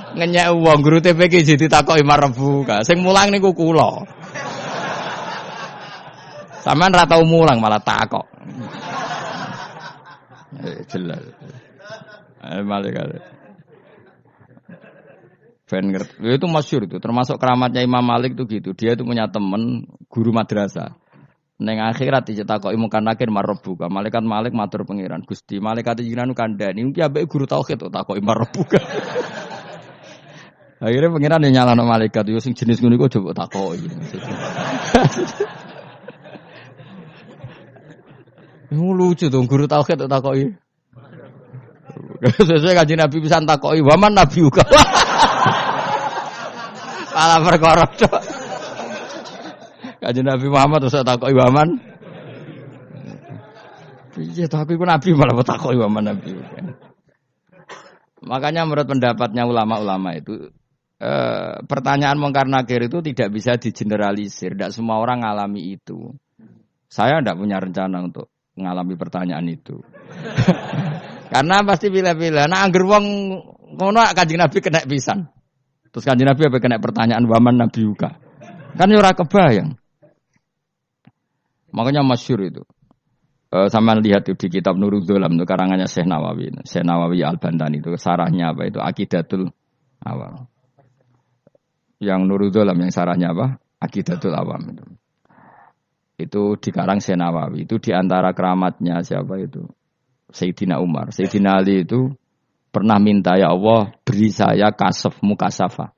Ngenyek wong guru TPQ jadi takoki marbuka. Sing mulang niku kula. Sampeyan ra tau mulang malah takok. Jelas. Malaikat. Ben ngerti. Itu masyhur itu, termasuk keramatnya Imam Malik itu gitu. Dia itu punya teman guru madrasah. Neng akhirat dicetakoki mungkar nakir marbuka. Malaikat Malik matur pangeran, Gusti, malaikat jenengan kandhani iki ambek guru tauhid kok takoki marbuka. Akhirnya pangeran yang nyalano malaikat yo sing jenis ngono iku coba takoki. Lucu dong guru tauhid kok takoki. Sesuai kanjeng Nabi pisan takoki, "Waman nabi uga?" Malah perkara tok. Kanjeng Nabi Muhammad terus takoki Waman. Piye to aku iku nabi malah takoki Waman nabi. Makanya menurut pendapatnya ulama-ulama itu pertanyaan mungkar nakir itu tidak bisa digeneralisir. Tidak semua orang ngalami itu. Saya tidak punya rencana untuk mengalami pertanyaan itu. Karena pasti pilih-pilih. Nah, angger wong ngono Kanjeng Nabi kena pisan. Terus Kanjeng Nabi apa kena pertanyaan Waman Nabi Yuka. Kan ora kebayang. Makanya masyhur itu. Sama lihat itu di kitab Nurul Dzolam itu karangannya Syekh Nawawi. Syekh Nawawi Al-Bantani itu sarahnya apa itu Aqidatul Awam. Yang Nurul Dzolam yang sarahnya apa? Aqidatul Awam itu. Itu dikarang Syekh Nawawi. Itu di antara keramatnya siapa itu? Sayyidina Umar. Sayyidina Ali itu pernah minta ya Allah beri saya kasaf mukasafah.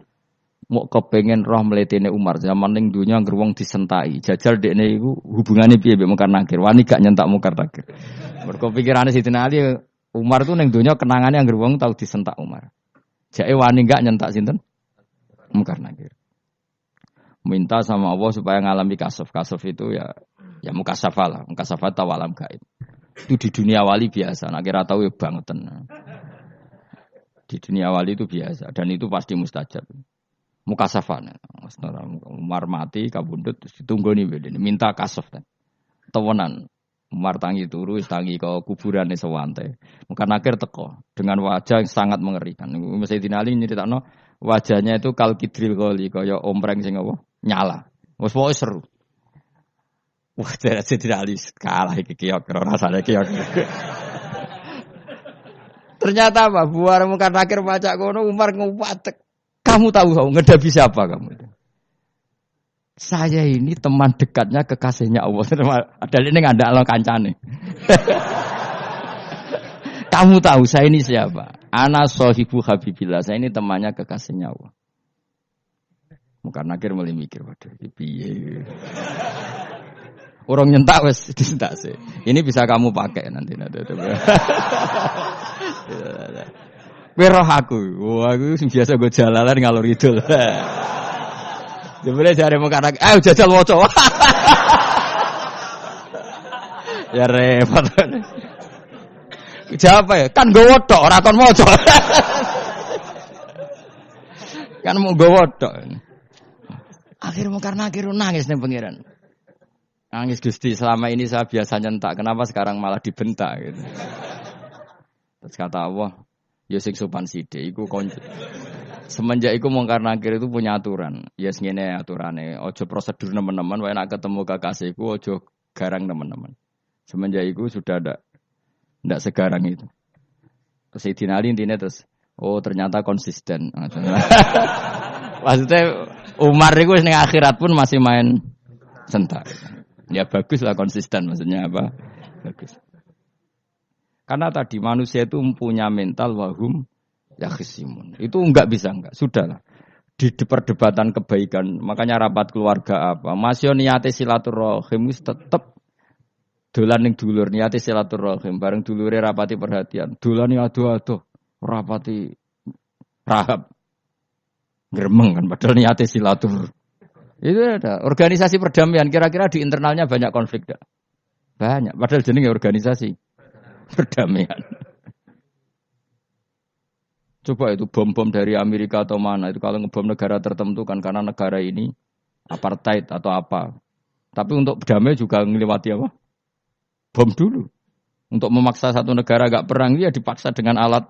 Mau kepengen roh mletene Umar zaman ning dunya anggere wong disentai. Jajal dekne iku hubungane piye mbek mungkar nakir. Wani gak nyentak mungkar nakir. Mergo pikirane Sayyidina Ali Umar tuh ning dunya kenangane anggere wong tau disentak Umar. Jake wani gak nyentak sinten? Mungkar nakir. Minta sama Allah supaya ngalami kasaf. Kasaf itu ya mukasafah lah. Mukasafah tawalam gaib. Itu di dunia wali biasa. Nak kira tahu ya bangetan. Di dunia wali itu biasa dan itu pasti mustajab. Mukasafah. Umar mati kabundut terus ditunggoni bedene minta kasaf kan. Tewenan. Umar tangi turu tangi ke kuburane sewante. Mungkin akhir teko dengan wajah yang sangat mengerikan. Sayyidina Ali nyeritakno wajahnya itu kal kidril qoli kaya ompreng sing apa nyala. Wes pokoke seru. Wah, Sayyidina Ali kalah iki kiok ora rasane kiok. Ternyata apa? Buar mungkin akhir baca kono Umar ngupatek. Kamu tahu ngedapi siapa kamu itu? Saya ini teman dekatnya kekasihnya Allah. Ada ini nggak ada Allah kancane. Kamu tahu saya ini siapa? Ana sohibu habibillah. Saya ini temannya kekasihnya Allah. Mungkin akhir mulai mikir, waduh, piye. Orang nyentak wes disentak sih. Ini bisa kamu pakai nanti. Weroh aku, wah aku biasa gue jalalan ngalor idul. Jebule jare mung kanak, ayo jajal waca. Ya repot. Jawab ya, kan gue wodok ora kon maca. Kan mau gue wodok. Akhir mung karena akhir nangis ning pangeran. Nangis Gusti, selama ini saya biasa nyentak, kenapa sekarang malah dibentak gitu. Terus kata Allah, ya sing sopan sithik iku konco. Semenjak iku mungkar nakir itu punya aturan. Ya ngene aturane, aja prosedur nemen-nemen wae nek ketemu kekasihku aja garang nemen-nemen. Semenjak iku sudah ndak segarang itu. Terus Sayyidina Ali intine terus ternyata konsisten. Maksudnya Umar iku ning akhirat pun masih main sentak. Ya bagus lah konsisten maksudnya apa? Bagus. Karena tadi manusia itu punya mental wahum yakhisimun. Itu enggak bisa enggak. Sudahlah. Di perdebatan kebaikan, makanya rapat keluarga apa? Masih niate silaturahim tetap dolan ning dulur niate silaturahim bareng dulure rapati perhatian. Dolane aduh-aduh rapati rahab. Gremeng kan padahal niate silatur. Itu ada organisasi perdamaian kira-kira di internalnya banyak konflik enggak? Banyak. Padahal jenenge organisasi perdamaian. Coba itu bom-bom dari Amerika atau mana itu kalau ngebom negara tertentu kan karena negara ini apartheid atau apa. Tapi untuk berdamai juga ngelewati apa? Bom dulu. Untuk memaksa satu negara agak perang dia dipaksa dengan alat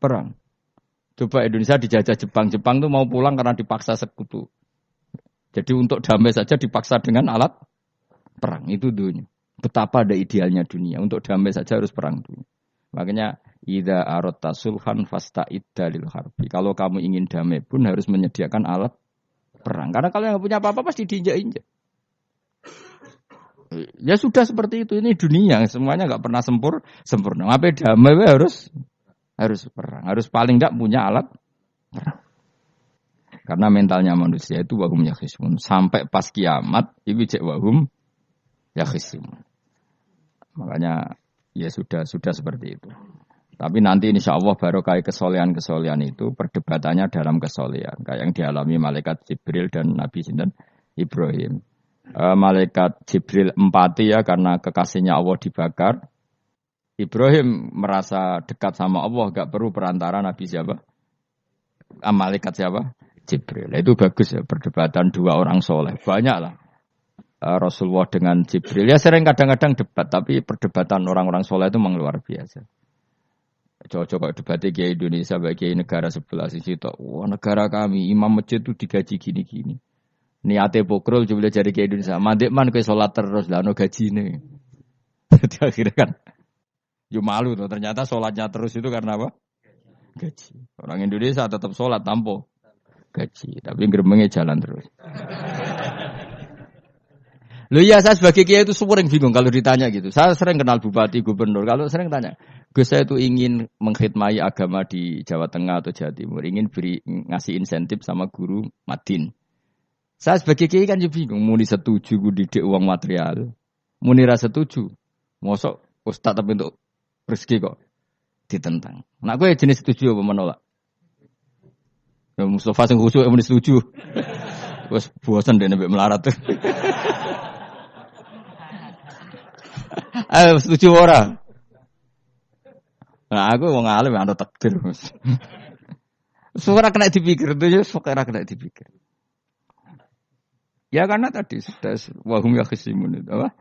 perang. Coba Indonesia dijajah Jepang. Jepang tuh mau pulang karena dipaksa sekutu. Jadi untuk damai saja dipaksa dengan alat perang. Itu dunia. Betapa ada idealnya dunia. Untuk damai saja harus perang dulu. Makanya idza aratta sulhan fasta'id dalil harbi. Kalau kamu ingin damai pun harus menyediakan alat perang. Karena kalau yang punya apa-apa pasti diinjak-injak. Ya sudah seperti itu. Ini dunia. Semuanya enggak pernah sempurna. Apa damai harus perang. Harus paling enggak punya alat perang. Karena mentalnya manusia itu wahum yakhisimun. Sampai pas kiamat itu cek wahum yakhisimun. Makanya ya sudah seperti itu. Tapi nanti insya Allah barokah kesolehan-kesolehan itu perdebatannya dalam kesolehan. Kayak yang dialami malaikat Jibril dan Nabi Sinten Ibrahim. Malaikat Jibril empati ya karena kekasihnya Allah dibakar. Ibrahim merasa dekat sama Allah, gak perlu perantara Nabi siapa? Malaikat siapa? Jibril. Itu bagus ya perdebatan dua orang soleh. Banyak lah. Rasulullah dengan Jibril. Ya sering kadang-kadang debat, tapi perdebatan orang-orang soleh itu memang luar biasa. Cocok kok debatnya Kiai Indonesia bagi negara sebelah sisi itu. Wah negara kami imam masjid itu digaji gini-gini. Niate pokrol coba cari Kiai Indonesia. Mandek man ke sholat terus lah no gaji nih. Jadi akhirnya kan, yo malu tuh. Ternyata sholatnya terus itu karena apa? Gaji. Orang Indonesia tetap sholat tanpa gaji, tapi gerbangnya jalan terus. Loh iya saya sebagai kiai itu sering bingung kalau ditanya gitu. Saya sering kenal bupati, gubernur. Kalau sering tanya, Gus saya itu ingin mengkhidmati agama di Jawa Tengah atau Jawa Timur, ingin ngasih insentif sama guru Madin. Saya sebagai kiai kan juga bingung, muni setuju gue didik uang material, muni rasa setuju, mosok ustaz tapi untuk rezeki kok ditentang. Nah gue jenis setuju apa menolak? Ya, Mustafa sing khusyuk muni setuju. Wes bosan deh nabi melarat tuh. Ayo setuju ora? Nah aku wong alim ana takdir. Suara kena dipikir itu ya suara kena dipikir. Ya karena tadi sudah wahum yakhisimun itu apa?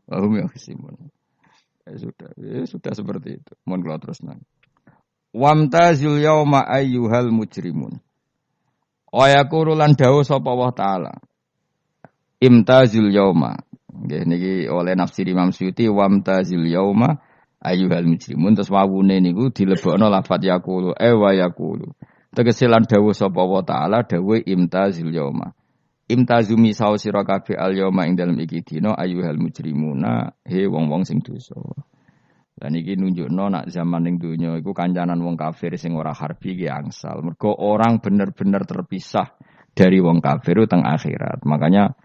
Wahum yakhisimun. Ya sudah seperti itu. Mohon kalau terus nang. Wamtazil yauma ayyuhal mujrimun. Wa yaqulu lan dawuh sapa Allah taala. Imtazil yauma. Nggih niki oleh nafsir Imam Suyuti wamtazil yauma ayyuhal mujrimun terus wawune niku dilebokno lafat yaqulu wa yaqulu. Tegese lan dawuh sapa Allah taala dawuh imtazil yauma. Imtazumi sawo sira kabeh al yauma ing dalem iki dina ayyuhal mujrimuna he wong-wong sing dosa. Lan iki nunjukno nak zaman ning donya iku kancanan wong kafir sing ora harbi ki angsal. Mergo orang bener-bener terpisah dari wong kafir teng akhirat. Makanya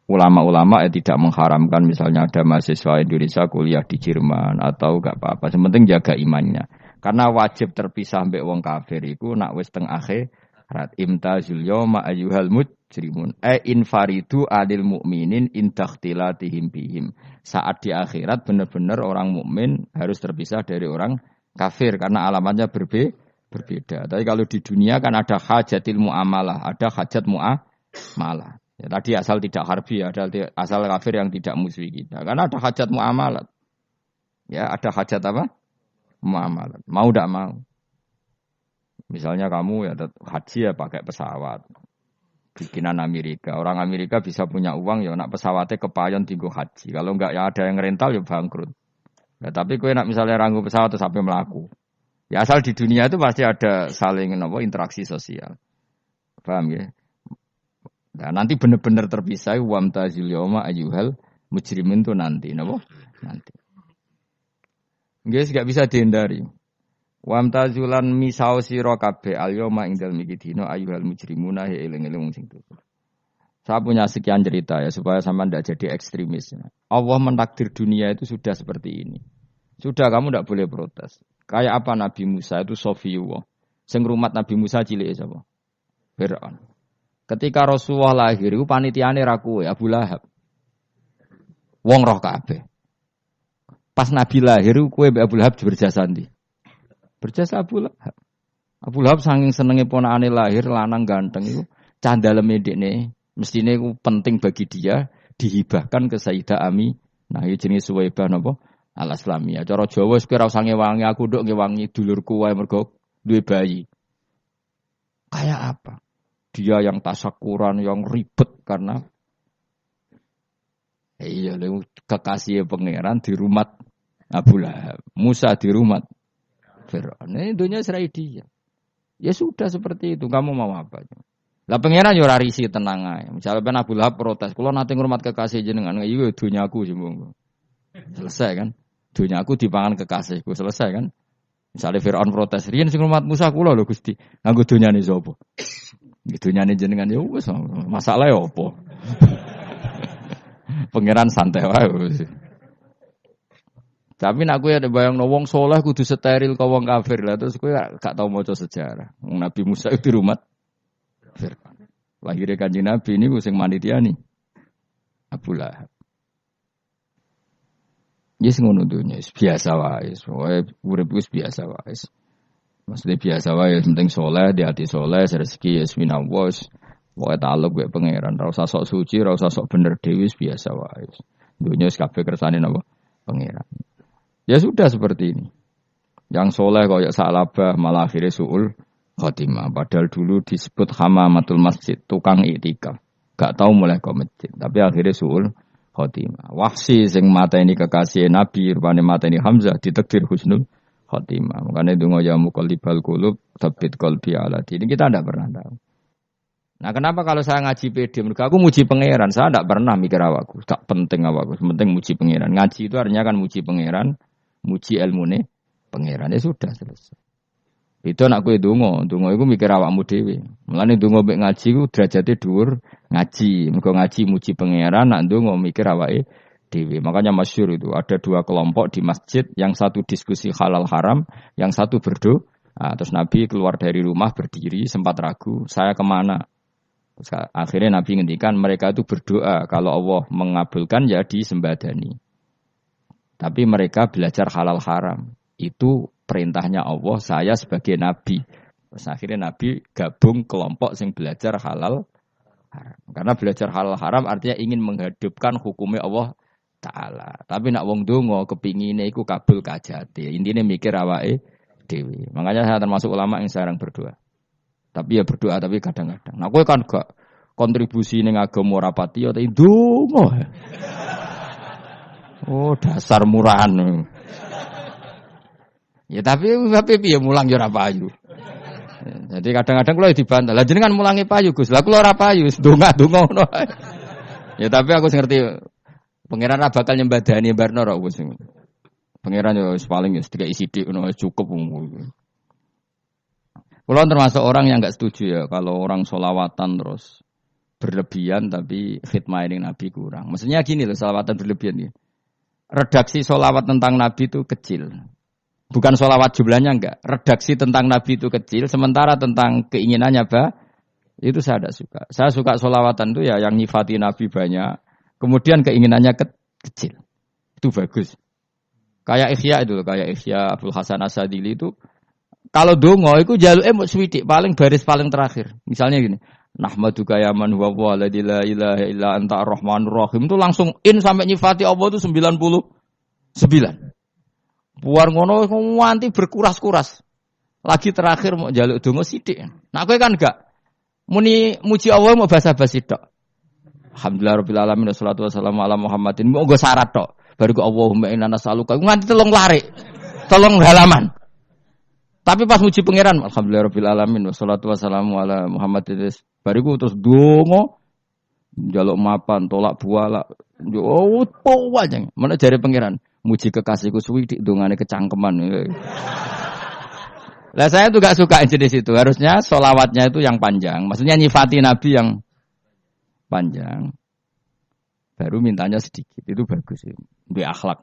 ulama-ulama tidak mengharamkan misalnya ada mahasiswa Indonesia kuliah di Jerman atau enggak apa-apa. Sementing jaga imannya. Karena wajib terpisah mbek wong kafir iku nak wis teng akhirat. Imtazul yauma ayyuhal mujrimun. Infaridu adil mukminin indakhtilatihim bihim. Saat di akhirat benar-benar orang mukmin harus terpisah dari orang kafir karena alamatnya berbeda. Tapi kalau di dunia kan ada hajatil muamalah, ada hajat muamalah. Ya, tadi asal tidak harbi, ada asal kafir yang tidak musuhi kita. Karena ada hajat muamalat. Ya, ada hajat apa? Muamalat. Mau tidak mau. Misalnya kamu ya haji ya pakai pesawat. Bikinan Amerika. Orang Amerika bisa punya uang ya nak pesawatnya kepayon tinggu haji. Kalau enggak ya ada yang rental ya bangkrut. Ya, tapi kowe nak misalnya ranggu pesawat terus sampai melaku. Ya asal di dunia itu pasti ada saling interaksi sosial. Paham ya? Nah, nanti benar-benar terpisah wamtazil yauma ayyuhal mujrimin itu nanti nanti. Guys enggak bisa dihindari. Wamtazulan misau sira kabeh al-yauma ing dalem iki dina ayyuhal mujrimuna eling-eling sing dosa. Saya punya sekian cerita ya supaya sampean tidak jadi ekstremis. Allah mentakdir dunia itu sudah seperti ini. Sudah kamu tidak boleh protes. Kayak apa Nabi Musa itu Sofiyullah. Sing rumat Nabi Musa cilik sapa? Fir'aun. Ketika Rasulullah lahir iku panitiane ra kowe Abu Lahab. Wong roh kabeh. Pas Nabi lahir kowe mbek Abu Lahab berjasa ndi? Berjasa Abu Lahab. Abu Lahab saking senenge ponakane lahir lanang ganteng iku candaleme dekne mestine iku penting bagi dia dihibahkan ke Sayyidah Ami. Nah iki jenenge Suwaibah napa? Al-Islamiyah. Cara Jawa wis ora usah ngewangi aku nduk ngewangi dulurku wae mergo duwe bayi. Kayak apa? Dia yang tasyakuran, yang ribet karena iya kekasih pangeran di rumah Abu Lahab. Musa di rumah Fir'aun. Ini dunia serai dia. Ya sudah seperti itu. Kamu mau apa? Lah pangeran yo ora risi tenang ae. Misalnya Abu Lahab protes, "Kula nate ngurmat kekasih jenengan." Iya dunyaku sembung. Selesai kan? Dunyaku dipangan kekasihku, selesai kan? Misalnya Fir'aun protes, "Riyen sing ngurmat Musa kula lho Gusti." Nganggo dunyane sapa? Dunyane jenengan ya wis masalah ya apa? Pangeran santai wae. Tapi nak kowe ada bayangno wong saleh kudu steril kok wong kafir lah terus kowe gak tau maca sejarah. Nabi Musa itu rumah Fir'aun. Lahirnya Kanjeng Nabi niku sing manitiani Abu Lahab. Yes ngono dunya biasa wae. Urip wis biasa wae. Maksudnya biasa wae penting saleh, di hati saleh, rezeki ya minallah. Pokoke taluk mek pangeran, ora usah sok suci, ora usah sok bener dhewe biasa wae. Dunya wis kabeh kersane napa? Pangeran. Ya sudah seperti ini. Yang soleh kayak Sa'labah malah akhirnya su'ul khotimah. Padahal dulu disebut hamamatul masjid, tukang iktikaf. Gak tahu mulai ke masjid, tapi akhirnya su'ul khotimah. Wahsi sing mata ini kekasih Nabi, rupanya mata ini Hamzah, ditakdir husnul khotimah. Makanya dungo ya muqallibal qulub, tsabbit qalbi ala dini. Kita tidak pernah tahu. Nah kenapa kalau saya ngaji PD, mereka aku muji pangeran, saya tidak pernah mikir awakku, tak penting awakku, penting muji pangeran. Ngaji itu artinya kan muji pangeran, muji ilmune pangeran, ya sudah selesai. Itu anak kowe donga iku mikir awakmu dhewe. Mulane donga mek ngaji ku derajate dhuwur ngaji. Mergo ngaji muji pangeran, nak donga mikir awake dhewe. Makanya masyhur itu ada dua kelompok di masjid, yang satu diskusi halal haram, yang satu berdoa. Nah, terus Nabi keluar dari rumah berdiri, sempat ragu, saya kemana? Terus akhirnya Nabi ngendikan mereka itu berdoa kalau Allah mengabulkan ya disembadani. Tapi mereka belajar halal haram. Itu perintahnya Allah, saya sebagai Nabi. Terus akhirnya Nabi gabung kelompok yang belajar halal haram. Karena belajar halal haram artinya ingin menghidupkan hukumnya Allah Ta'ala. Tapi nak wong donga kepingine iku kabul kajate. Intine mikir awake dhewe. Makanya saya termasuk ulama yang jarang berdoa. Tapi ya berdoa tapi kadang-kadang. Nah kowe kan gak kontribusi ning agama ora pati ya ndonga. Oh dasar murahan. Ya tapi piye mulang ya ora payu. Jadi kadang-kadang kula dibantah. Lah jenengan mulangi payu Gus. Lah kula ora payu, donga-donga ngono. Ya tapi aku ngerti pangeran ora bakal nyembadani barno ora Gus. Pangeran ya paling ya sedikit sithik ngono cukup. Kula termasuk orang yang enggak setuju ya kalau orang sholawatan terus berlebihan tapi khidmah ini Nabi kurang. Maksudnya gini loh, sholawatan berlebihan ya. Redaksi sholawat tentang Nabi itu kecil. Bukan sholawat jumlahnya enggak. Redaksi tentang Nabi itu kecil. Sementara tentang keinginannya itu saya tidak suka. Saya suka sholawatan itu ya yang nyifati Nabi banyak. Kemudian keinginannya kecil. Itu bagus. Kayak Ihya itu. Kayak Ihya Abdul Hasan As-Sadili itu. Kalau dongo itu jaluke mung swidik. Paling baris paling terakhir. Misalnya gini. Nahmaduka ya man huwa la ilaha illa anta ar-rahmanur rahim itu langsung in sampai nyifati Allah itu 99. Buar ngono nganti berkuras-kuras. Lagi terakhir mau njaluk donga sithik. Nah kowe kan enggak muni muji Allah mau basa-basi tok. Alhamdulillahirabbil alamin wassalatu wassalamu ala Muhammadin. Mau nggo syarat tok. Baru ke Allahumma inna nas'aluka nganti telung larik. Telung halaman. Tapi pas muji pangeran alhamdulillahirabbil alamin wassalatu wassalamu ala Muhammadin. Bariku terus dongo njaluk mapan, tolak buala. Oh, aja. Mana jare pangeran? Muji kekasihku suwi dik dongane kecangkeman. Lah saya tuh gak suka jenis itu. Harusnya sholawatnya itu yang panjang. Maksudnya nyifati Nabi yang panjang. Baru mintanya sedikit. Itu bagus sih. Itu akhlak.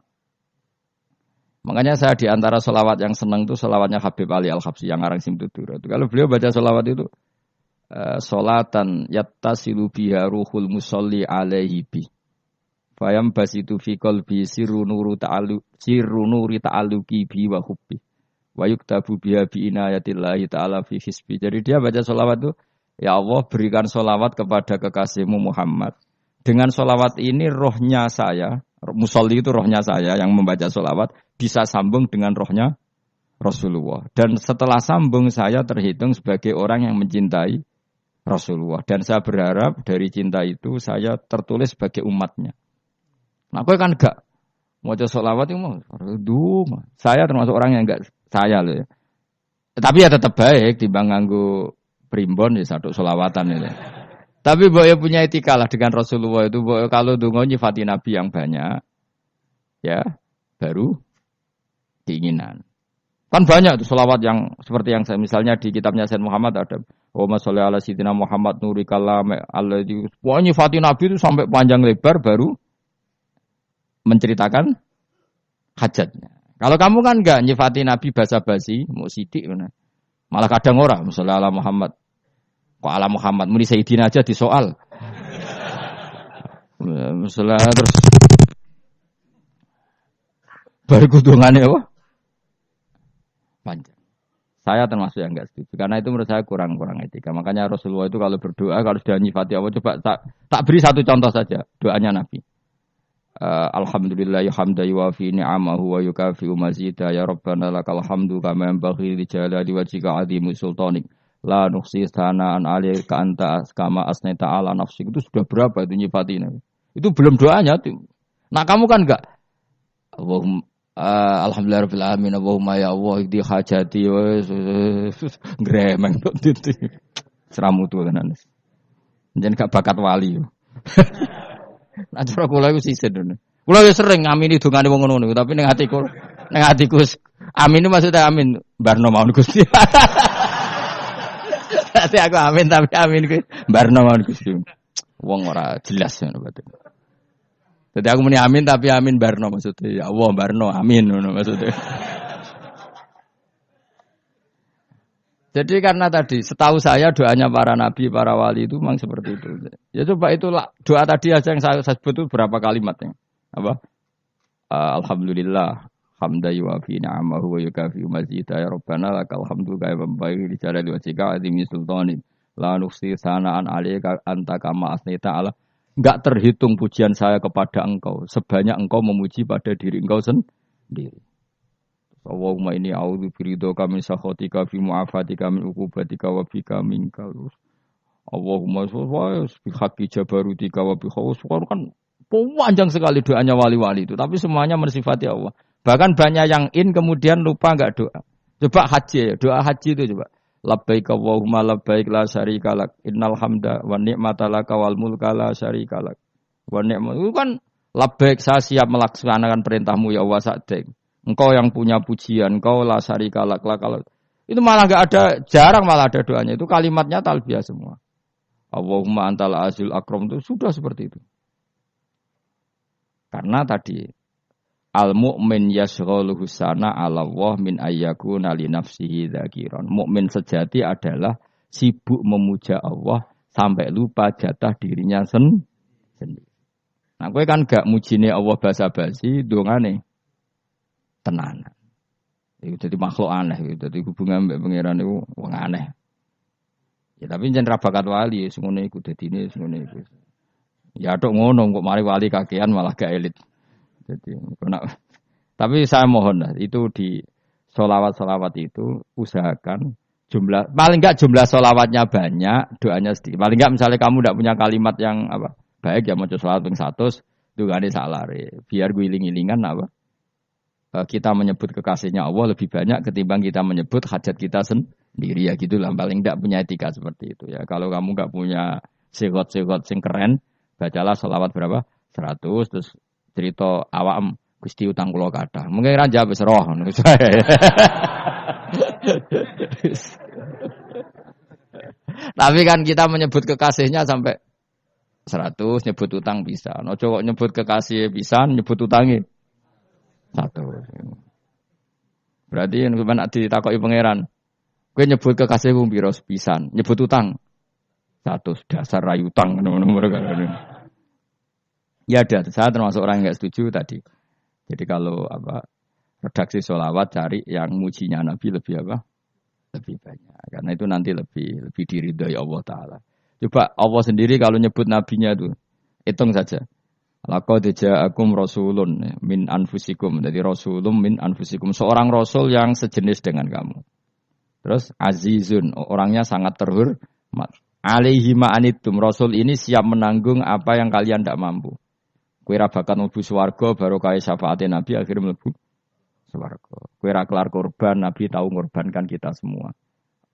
Makanya saya di antara sholawat yang senang itu sholawatnya Habib Ali Al-Habsyi yang ngarang Simtudur. Kalau beliau baca sholawat itu sholatan yattasilu biha ruhul musolli alaihi bi fayam basitu fi qalbi sirru nuri ta'alluqi bi wa hubbi wa yuktabu biha bi inayatillahi ta'ala fi hisbi. Jadi dia baca sholawat itu, ya Allah berikan sholawat kepada kekasihmu Muhammad. Dengan sholawat ini rohnya saya, musolli itu rohnya saya yang membaca sholawat bisa sambung dengan rohnya Rasulullah. Dan setelah sambung saya terhitung sebagai orang yang mencintai Rasulullah. Dan saya berharap dari cinta itu saya tertulis sebagai umatnya. Nah, aku kan enggak mau sholawat itu mau. Saya termasuk orang yang enggak saya loh ya. Tapi ya tetap baik dibanding nganggo primbon ya satu sholawatan ya. Tapi mbok ya punya etika lah dengan Rasulullah itu. Mbok kalau donga nyifati Nabi yang banyak ya baru keinginan. Kan banyak tuh sholawat yang seperti yang saya misalnya di kitabnya Sayyid Muhammad ada Allahumma sholli ala sayyidina Muhammad nuri kalam alladzi. Pokoknya nyifati Nabi itu sampai panjang lebar baru menceritakan hajatnya. Kalau kamu kan enggak nyifati Nabi basa-basi, mau sidik mana. Malah kadang orang, misalnya ala Muhammad. Kok ala Muhammad muni Sayyidina aja disoal. Misalnya terus baru kudungannya apa? Panjang. Saya termasuk yang enggak setuju. Karena itu menurut saya kurang etika. Makanya Rasulullah itu kalau berdoa, kalau sudah nyifati Allah, coba tak beri satu contoh saja. Doanya Nabi. Alhamdulillah hamda yuwafi ni'amahu wa yukafi'u mazidah ya Rabbana lakal hamdu kama yanbaghi li jalali wajhika 'azimi sultanik la nuhsi sana'an 'alaika anta kama asnaita 'ala nafsik. Itu sudah berapa itu nyifati Nabi. Itu belum doanya tuh. Nah, kamu kan enggak Allahumma alhamdulillahirabbil alamin Allahumma ya Allah di hajati gremeng tok itu. Seramu tuh tenan. Jeneng gak bakat wali. Nah, cara kula iku sisen. Kula wis sering ngamini dongane wong ngono niku, tapi ning atiku amin maksudnya amin barno mawon Gusti. Dadi aku amin tapi amin kuwi barno mawon Gusti. Wong ora jelas ngono berarti. Dadi aku muni amin tapi amin barno maksudnya ya Allah barno amin ngono maksudnya. Jadi karena tadi setahu saya doanya para nabi, para wali itu memang seperti itu. Ya coba itulah doa tadi aja yang saya sebut itu berapa kalimatnya. Apa? Alhamdulillah hamda yuwafi ni'amahu wa yukafi'u mazidah ya Rabbana lakal hamdu kama yanbaghi li jalali wajhika 'azimi sultanik la nuhsi sana'an 'alaika anta kama asnaita 'ala. Enggak terhitung pujian saya kepada engkau sebanyak engkau memuji pada diri engkau sendiri. Allahumma inni a'udzu biridhoka min sakhatika fi mu'afatika min uqubatika wa bika minkal. Allahumma bi haqqi jabarutika wa bi khawsika kan panjang sekali doanya wali-wali itu, tapi semuanya mensifati Allah. Bahkan banyak yang kemudian lupa enggak doa. Coba haji, doa haji itu coba. Labbaik Allahumma labbaik la syarika lak innal hamda wa ni'mata laka wal mulka la syarika lak. Wa ni'mat itu kan labbaik saya siap melaksanakan perintahmu ya Allah sa'dik. Engkau yang punya pujian, engkau la syarika lak kalau itu malah enggak ada, jarang malah ada doanya. Itu kalimatnya talbiyah semua. Allahumma antal azil akram itu sudah seperti itu. Karena tadi al mu'min yashghaluhu sana 'ala Allah min ayyakuna li nafsihi dzakiran. Mukmin sejati adalah sibuk memuja Allah sampai lupa jatah dirinya sendiri. Nah, kowe kan gak mujine Allah basa-basi, dongane tenanan. Itu jadi makhluk aneh, itu jadi hubungan mbek pangeran itu wong aneh. Ya tapi jan ra bakat wali, sengone iku dadine sengone iku. Ya tok ngono kok mari wali kakean malah gak elit. Jadi tapi saya mohon lah itu di sholawat itu usahakan jumlah paling enggak jumlah sholawatnya banyak, doanya sedikit. Paling enggak misalnya kamu tidak punya kalimat yang apa baik ya maca sholawat ping 100 dungane salare. Biar guling-gilingan apa kita menyebut kekasihnya Allah lebih banyak ketimbang kita menyebut hajat kita sendiri ya gitulah. Paling enggak punya etika seperti itu ya. Kalau kamu enggak punya segot-segot sing keren, bacalah sholawat berapa? 100 terus cerita awak Gusti utang kula kathah. Mungkin ra jawab wis roh ngono. Tapi kan kita menyebut kekasihnya sampai 100 nyebut utang bisa. No cowok nyebut kekasih bisa, nyebut utangnya 100. Berarti yen sampeyan ditakoki pangeran, kowe nyebut kekasihku piro pisan, nyebut utang 100 dasar rayu utang ngono mereka. Ya ada, saya termasuk orang yang enggak setuju tadi. Jadi kalau redaksi sholawat cari yang mujinya Nabi lebih lebih banyak. Karena itu nanti lebih diridhoi Allah Ta'ala. Coba Allah sendiri kalau nyebut nabinya itu, hitung saja. Laqad ja'akum rasulun min anfusikum. Jadi rasulun min anfusikum. Seorang rasul yang sejenis dengan kamu. Terus azizun, orangnya sangat terhormat. Alaihi ma'anitum, rasul ini siap menanggung apa yang kalian tidak mampu. Kowe ra bakat mlebu swarga baru kaya syafaate Nabi akhirnya mlebu swarga. Kowe ra kelar korban, Nabi tahu ngorbankan kita semua.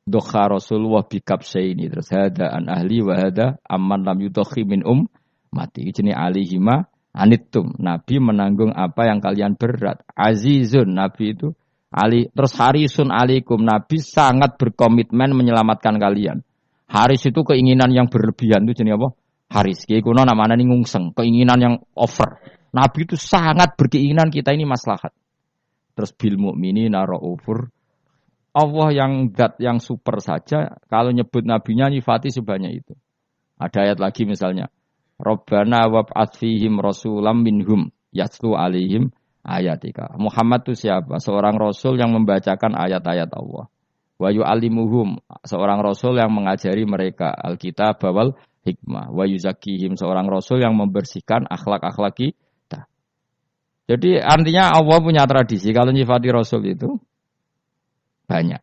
Dokha Rasulullah bikabsaini terus hada an ahli wa hada amman lam yudakhi min mati. Jenenge alihima anittum. Nabi menanggung apa yang kalian berat. Azizun, Nabi itu ali terus harisun alaikum. Nabi sangat berkomitmen menyelamatkan kalian. Haris itu keinginan yang berlebihan itu jenenge apa? Haris, kiai kuno namanya ngungseng, keinginan yang over. Nabi itu sangat berkeinginan kita ini maslahat. Terus bil mukminina raufur. Allah yang zat yang super saja kalau nyebut nabinya nyifati sebanyak itu. Ada ayat lagi misalnya, Rabbana wab'ats fihim rasulam minhum yatlu alaihim ayatika. Muhammad itu siapa? Seorang rasul yang membacakan ayat-ayat Allah. Wa yu'allimuhum, seorang rasul yang mengajari mereka Alkitab wal hikmah. Wa yuzakkihim, seorang rasul yang membersihkan akhlak-akhlak kita. Jadi artinya Allah punya tradisi kalau nyifati rasul itu banyak.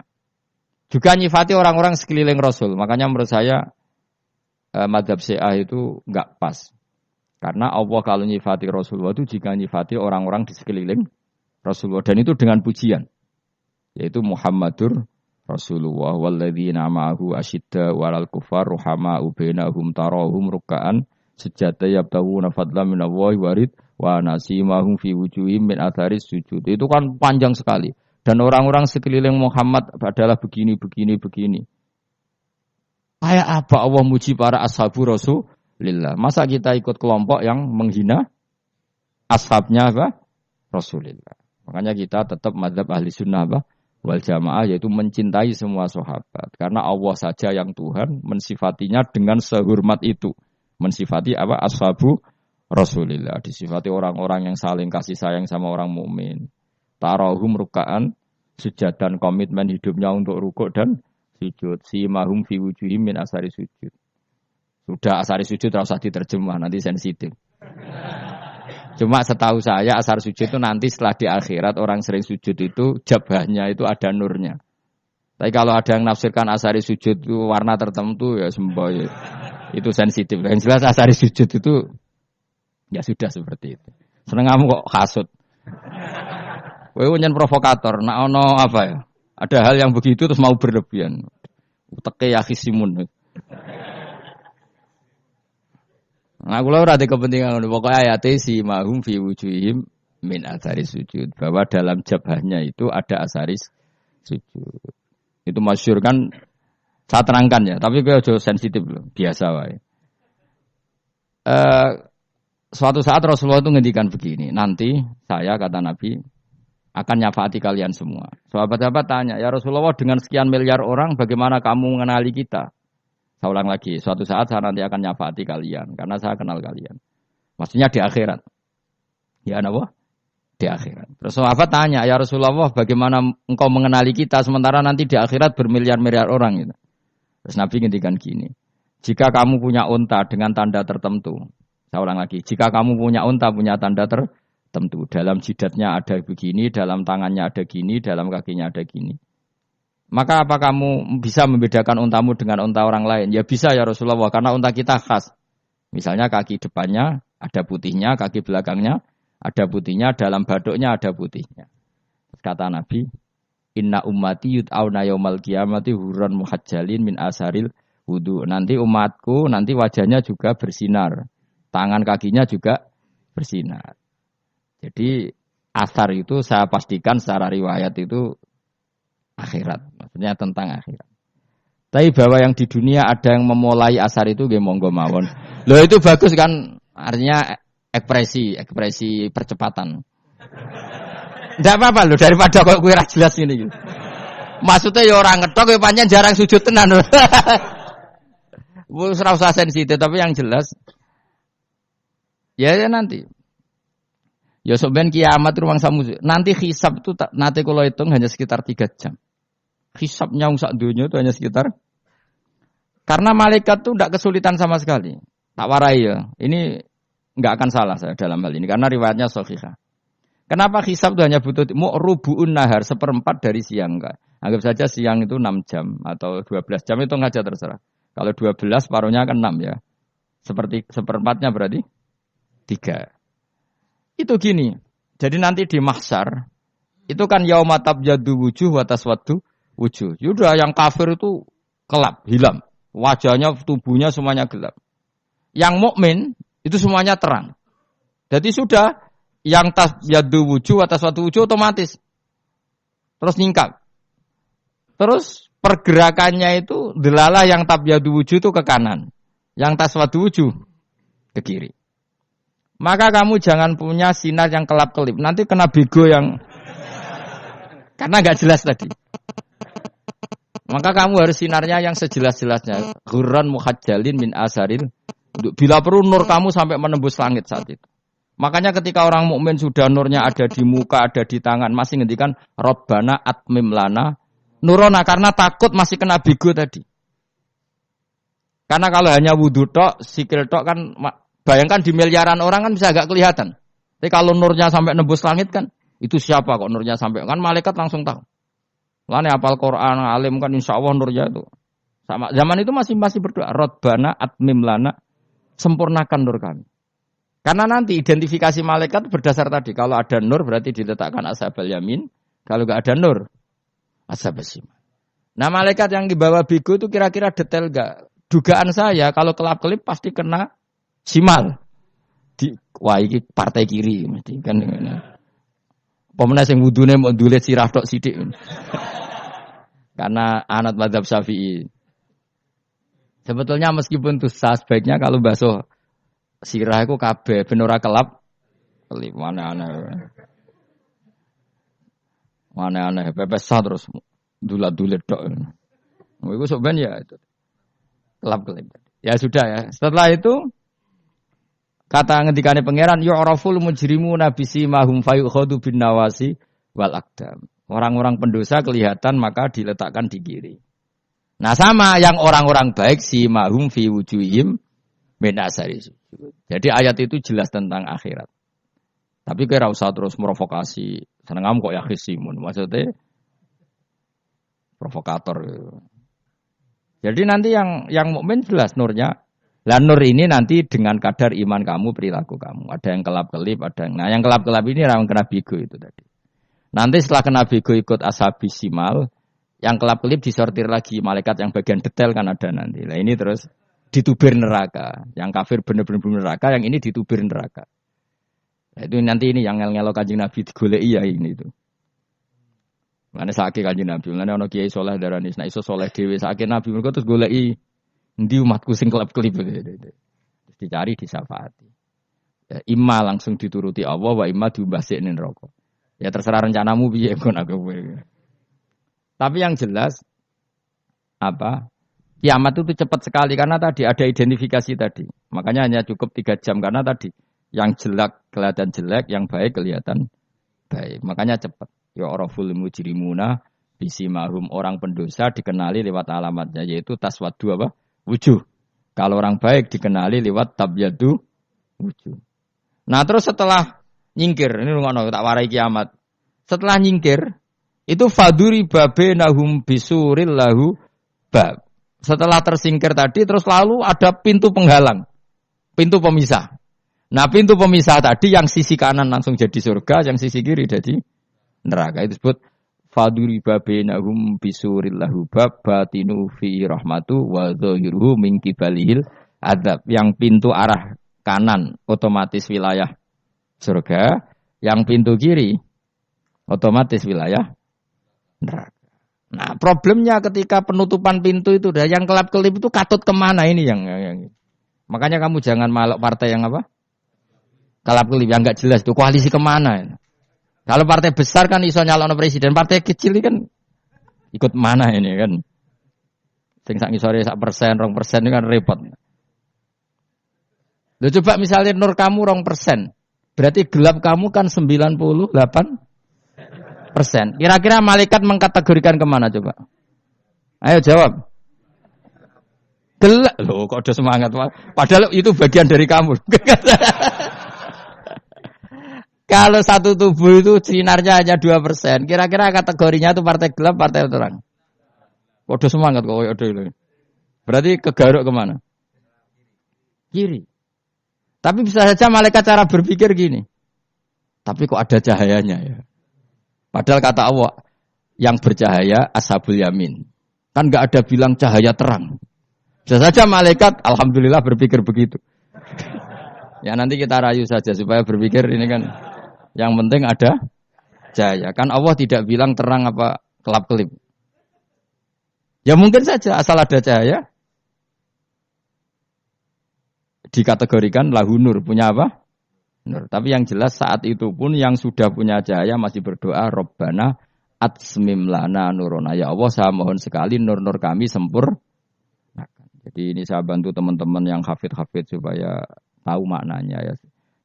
Juga nyifati orang-orang sekeliling rasul. Makanya menurut saya madzhab Syiah itu enggak pas. Karena Allah kalau nyifati Rasulullah itu jika nyifati orang-orang di sekeliling Rasulullah. Dan itu dengan pujian. Yaitu Muhammadur Rasulullah walladzina ma'ahu asyidda walal kufar ruhama'u bainahum tarahum ruk'an sujada yabtaguna fadlan minallahi warid wa nasimahum fi wujuhim min atharis sujud. Itu kan panjang sekali. Dan orang-orang sekeliling Muhammad adalah begini. Kayak apa Allah muji para ashabu Rasulillah? Masa kita ikut kelompok yang menghina ashabnya apa? Rasulillah. Makanya kita tetap madzhab ahli sunnah apa? Wal jamaah, yaitu mencintai semua sahabat. Karena Allah saja yang Tuhan mensifatinya dengan sehormat itu. Mensifati apa? Ashabu Rasulillah. Disifati orang-orang yang saling kasih sayang sama orang mukmin. Tarahum ruka'an, sujud dan komitmen hidupnya untuk rukuk dan sujud. Si mahum fi wujuhim min asari sujud. Sudah asari sujud tidak usah diterjemah, nanti sensitif. Cuma setahu saya asar sujud itu nanti setelah di akhirat orang sering sujud itu jabahnya itu ada nurnya. Tapi kalau ada yang nafsirkan asari sujud itu warna tertentu ya semboy. Itu sensitif. Yang jelas asari sujud itu ya sudah seperti itu. Seneng kamu kok hasut. Kowe nyen provokator, nak ono apa ya? Ada hal yang begitu terus mau berlebihan. Uteke ya khisimun. Nah, kula ora ada kepentingan ngono. Pokoke ayate si mahum fi wujuhim min athari sujud, bahwa dalam jabahnya itu ada asaris sujud. Itu masyhur kan, saya terangkan ya, tapi kowe aja sensitif loh, biasa wae. Suatu saat Rasulullah itu ngendikan begini, nanti saya kata Nabi akan nyafaati kalian semua. Sahabat-sahabat tanya, ya Rasulullah dengan sekian miliar orang bagaimana kamu mengenali kita? Saya ulang lagi, suatu saat saya nanti akan nyafaati kalian, karena saya kenal kalian. Maksudnya di akhirat. Ya apa? Di akhirat. Terus sahabat tanya, ya Rasulullah bagaimana engkau mengenali kita sementara nanti di akhirat bermiliar-miliar orang gitu. Terus Nabi ngendikan gini, jika kamu punya unta dengan tanda tertentu, saya ulang lagi, jika kamu punya unta punya tanda tertentu, dalam jidatnya ada begini, dalam tangannya ada gini, dalam kakinya ada gini. Maka apa kamu bisa membedakan untamu dengan unta orang lain? Ya bisa ya Rasulullah, karena unta kita khas. Misalnya kaki depannya ada putihnya, kaki belakangnya ada putihnya, dalam baduknya ada putihnya. Kata Nabi, inna ummati yud'auna yaumal qiyamati hurran muhajjalin min asaril wudu. Nanti umatku, nanti wajahnya juga bersinar. Tangan kakinya juga bersinar. Jadi asar itu saya pastikan secara riwayat itu akhirat. Maksudnya tentang akhirat. Tapi bahwa yang di dunia ada yang memulai asar itu nggih monggo mawon. Loh itu bagus kan? Artinya ekspresi percepatan. Ndak apa-apa loh daripada kok kowe ra jelas ngene iki. Maksudnya ya orang ngetok ya pancen jarang sujud tenan. Wis ora usah sensitif tapi yang jelas ya nanti. Ya sebenarnya kiamat ruang samu. Nanti hisab itu nanti kalau hitung hanya sekitar 3 jam. Hisabnya sak dunia itu hanya sekitar. Karena malaikat itu tidak kesulitan sama sekali. Tak warai ya. Ini enggak akan salah saya dalam hal ini karena riwayatnya sahihah. Kenapa hisab itu hanya butuh rubu'un nahar, 1/4 dari siang enggak? Anggap saja siang itu 6 jam atau 12 jam itu aja terserah. Kalau 12 paruhnya kan 6 ya. Seperti 1/4-nya berarti 3. Itu gini, jadi nanti di mahsyar, itu kan yauma tabyaddu wujuh wa taswaddu wujuh. Yaudah yang kafir itu kelap, hilang. Wajahnya, tubuhnya semuanya gelap. Yang mukmin itu semuanya terang. Jadi sudah, yang tabyaddu wujuh wa taswaddu wujuh otomatis. Terus nyingkap. Terus pergerakannya itu, delalah yang tabyaddu wujuh itu ke kanan. Yang taswaddu wujuh ke kiri. Maka kamu jangan punya sinar yang kelap-kelip. Nanti kena bego yang Karena nggak jelas tadi. Maka kamu harus sinarnya yang sejelas-jelasnya. Ghurran muhajjalin min asaril. Bila perlu nur kamu sampai menembus langit saat itu. Makanya ketika orang mukmin sudah nurnya ada di muka, ada di tangan, masih ngendikan Rabbana atmim lana nurona karena takut masih kena bigo tadi. Karena kalau hanya wudu tok, sikil tok kan bayangkan di miliaran orang kan bisa agak kelihatan. Tapi kalau nurnya sampai nembus langit kan itu siapa kok nurnya sampai kan malaikat langsung tahu. Lane hafal Quran, alim kan insya Allah nurnya itu. Sama zaman itu masih berdoa Rabbana atmim lana sempurnakan nur kami. Karena nanti identifikasi malaikat berdasar tadi. Kalau ada nur berarti diletakkan ashabal yamin. Kalau nggak ada nur, ashabal shimal. Nah malaikat yang dibawa bigo itu kira-kira detail nggak? Dugaan saya kalau kelap-kelip pasti kena simal. Wah ini partai kiri. Mesti kan. Pemenang yang wudhunya mau dulet sirah tok sidik. Karena anat madzhab Syafi'i. Sebetulnya meskipun itu sebaiknya kalau basuh sirah iku kabeh ben ora kelap kelip aneh-aneh. Aneh-aneh pepesah terus dulat-dulet tok. Iku sok ben ya itu. Kelap-kelip. Ya sudah ya. Setelah itu kata ngendikane pangeran yu'raful mujrimuna bisimahum fayukhadu bin nawasi wal aqdam. Orang-orang pendosa kelihatan maka diletakkan di kiri. Nah sama yang orang-orang baik simahum fi wujuhim min asari. Jadi ayat itu jelas tentang akhirat. Tapi kira usah terus provokasi. Seneng kok ya khisimun. Maksudnya provokator. Jadi nanti yang mukmin jelas nurnya. Lah nur ini nanti dengan kadar iman kamu, perilaku kamu. Ada yang kelap-kelip, nah yang kelap-kelip ini yang kena bigo itu tadi. Nanti setelah kena bigo ikut ashabis simal, yang kelap-kelip disortir lagi malaikat yang bagian detail kan ada nanti. Nah ini terus ditubir neraka. Yang kafir benar-benar neraka, yang ini ditubir neraka. Nah, itu nanti ini yang ngel-ngelo Kanjeng Nabi digoleki ya ini itu. Mane sakit Kanjeng Nabi, mane ana kiai saleh darani nek iso saleh dhewe sakit Nabi mergo terus goleki endi umatku sing kelep-kelip terus dicari disyafaati. Ya imma langsung dituruti Allah wa imma diumbasine neraka. Ya terserah rencanamu piye kon aku kowe. Tapi yang jelas apa? Kiamat itu cepat sekali karena tadi ada identifikasi tadi. Makanya hanya cukup 3 jam karena tadi yang jelek kelihatan jelek, yang baik kelihatan baik. Makanya cepat. Ya araful mujrimuna bisimahum orang pendosa dikenali lewat alamatnya yaitu taswaddu apa? Wujuh. Kalau orang baik dikenali lewat tabyadu wujuh. Nah, terus setelah nyingkir, ini ngono tak warai kiamat. Setelah nyingkir itu faduri babenahum bisuril lahu bab. Setelah tersingkir tadi terus lalu ada pintu penghalang. Pintu pemisah. Nah, pintu pemisah tadi yang sisi kanan langsung jadi surga, yang sisi kiri jadi neraka. Itu disebut faduri babenahum bisuril lahu bab batinu fi rahmatu wa zahiruhu min kibalihil adzab. Yang pintu arah kanan otomatis wilayah surga, yang pintu kiri otomatis wilayah neraka. Nah, problemnya ketika penutupan pintu itu dah yang kelap-kelip itu katut kemana ini yang makanya kamu jangan malok partai yang apa? Kelap-kelip yang enggak jelas itu koalisi kemana? Kalau partai besar kan iso nyalon presiden, partai kecil ini kan ikut mana ini kan? Sing sak ngisore 1%, 2% ini kan repot. Loh coba misalnya nur kamu 2%, berarti gelap kamu kan 98%. Kira-kira malaikat mengkategorikan kemana coba? Ayo jawab. Gelap. Loh kok ada semangat. Padahal itu bagian dari kamu. Kalau satu tubuh itu sinarnya hanya 2%. Kira-kira kategorinya itu partai gelap, partai terang. Kok ada semangat kok ada itu. Berarti kegaruk kemana? Kiri. Tapi bisa saja malaikat cara berpikir gini. Tapi kok ada cahayanya ya? Padahal kata Allah, yang bercahaya ashabul yamin. Kan enggak ada bilang cahaya terang. Bisa saja malaikat, alhamdulillah berpikir begitu. Ya nanti kita rayu saja supaya berpikir ini kan. Yang penting ada cahaya. Kan Allah tidak bilang terang apa kelap-kelip. Ya mungkin saja asal ada cahaya. Dikategorikan lahu nur. Punya apa? Nur. Tapi yang jelas saat itu pun yang sudah punya cahaya masih berdoa Rabbana atsmim lana nuruna. Ya Allah, saya mohon sekali nur-nur kami sempurnakan. Jadi ini saya bantu teman-teman yang hafid supaya tahu maknanya ya.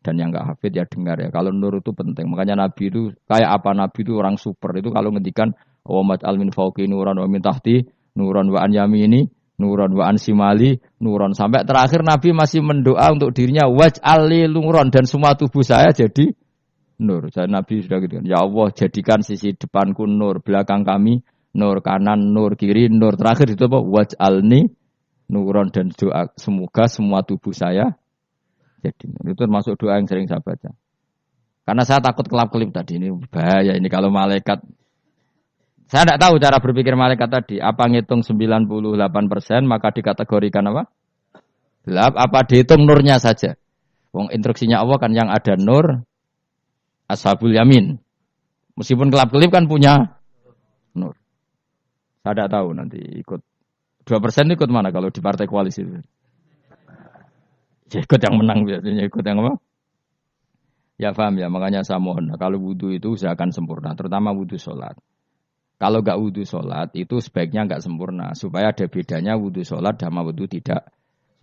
Dan yang enggak hafid ya dengar ya. Kalau nur itu penting. Makanya Nabi itu kayak apa, Nabi itu orang super. Itu kalau ngendikan wa mat'al min fauqi nuran wa min tahti nuran wa an yamini nuran wa an simali nuran. Sampai terakhir Nabi masih mendoa untuk dirinya waj'al li nuran, dan semua tubuh saya jadi nur. Jadi Nabi sudah gitu kan. Ya Allah, jadikan sisi depanku nur, belakang kami nur, kanan nur, kiri nur. Terakhir itu apa? Waj'alni nuron, dan doa semoga semua tubuh saya jadi nur. Itu termasuk doa yang sering saya baca. Karena saya takut kelap-kelip tadi, ini bahaya ini kalau malaikat. Saya tidak tahu cara berpikir malaikat tadi. Apa ngitung 98% maka dikategorikan apa? Gelap. Apa dihitung nurnya saja? Wong instruksinya Allah kan yang ada nur ashabul yamin. Meskipun kelap-kelip kan punya nur. Saya tidak tahu nanti ikut 2% ikut mana kalau di partai koalisi itu? Ya ikut yang menang biasanya, ikut yang apa? Ya paham ya, makanya saya mohon. Kalau wudu itu usahakan sempurna, terutama wudu sholat. Kalau nggak wudu sholat itu sebaiknya nggak sempurna, supaya ada bedanya wudu sholat sama wudu tidak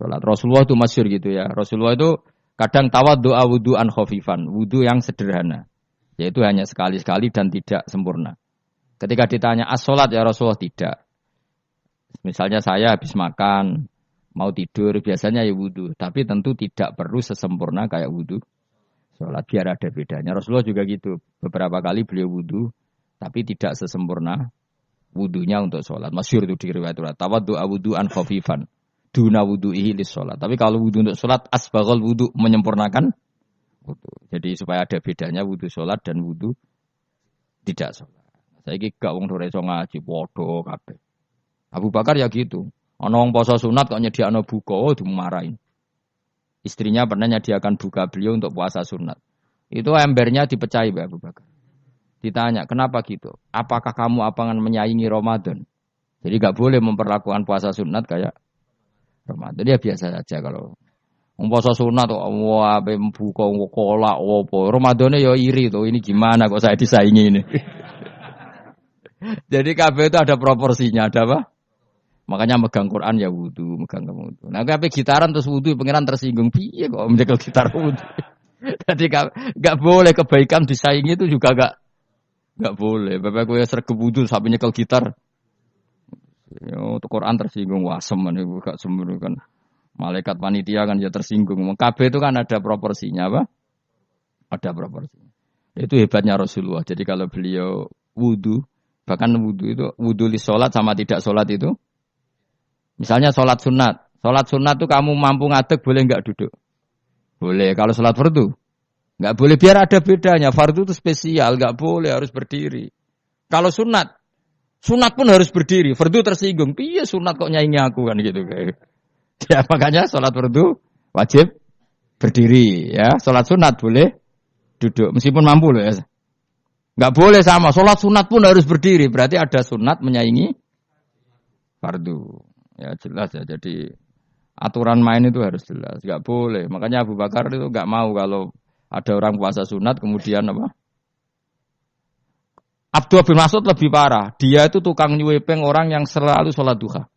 sholat. Rasulullah itu masyhur gitu ya. Rasulullah itu kadang tawaddu'a wudu'an khafifan, wudu yang sederhana, yaitu hanya sekali-sekali dan tidak sempurna. Ketika ditanya as-sholat ya Rasulullah, tidak. Misalnya saya habis makan, mau tidur, biasanya ya wudu. Tapi tentu tidak perlu sesempurna kayak wudu sholat, biar ada bedanya. Rasulullah juga gitu. Beberapa kali beliau wudu, tapi tidak sesempurna wudunya untuk sholat. Masyhur itu di riwayat itu. Tawaddu'a wudu'an khafifan, duna wudu'ihi lis sholat. Tapi kalau wudu untuk sholat, asbaghal wudu, menyempurnakan wudu. Jadi supaya ada bedanya wudu sholat dan wudu tidak sholat. Saya gak wong ora iso ngaji podo kabeh. Abu Bakar ya gitu. Ana wong poso sunat kok nyediakno buka, dimarahin. Istrinya pernah nyediakan buka beliau untuk puasa sunat. Itu embernya dipecahi Mbak Abu Bakar. Ditanya, kenapa gitu? Apakah kamu akan menyaingi Ramadan? Jadi gak boleh memperlakukan puasa sunat kayak Ramadan. Dia biasa saja kalau puasa sunat wah ape buka kolak opo. Ramadane ya iri tuh. Ini gimana kok saya disaingi ini? Jadi kabeh itu ada proporsinya, ada apa? Makanya megang Quran ya wudu, megang wudu. Nah, kabeh gitaran terus wudu, pangeran tersinggung. Piye kok menjekel gitar wudu? Jadi enggak boleh kebaikan disaingi itu juga enggak boleh. Bapak gue sregep wudu sampai nyekel gitar. Yo Quran tersinggung wasem niku gak sembrono kan. Malaikat panitia kan ya tersinggung. Kabeh itu kan ada proporsinya apa? Ada proporsinya. Itu hebatnya Rasulullah. Jadi kalau beliau wudu, bahkan wudu itu wudu li sholat sama tidak sholat itu. Misalnya sholat sunat itu kamu mampu ngadeg boleh enggak duduk? Boleh. Kalau sholat fardu enggak boleh, biar ada bedanya. Fardu itu spesial, enggak boleh, harus berdiri. Kalau sunat pun harus berdiri. Fardu tersinggung, piye sunat kok nyaingi aku kan gitu kayak. Ya makanya sholat fardu wajib berdiri ya. Sholat sunat boleh duduk meskipun mampu loh ya. Enggak boleh sama, sholat sunat pun harus berdiri. Berarti ada sunat menyaingi fardu. Ya jelas ya, jadi aturan main itu harus jelas. Enggak boleh. Makanya Abu Bakar itu enggak mau kalau ada orang puasa sunat kemudian apa? Abdullah bin Mas'ud lebih parah. Dia itu tukang nyuwepeng orang yang selalu sholat duha.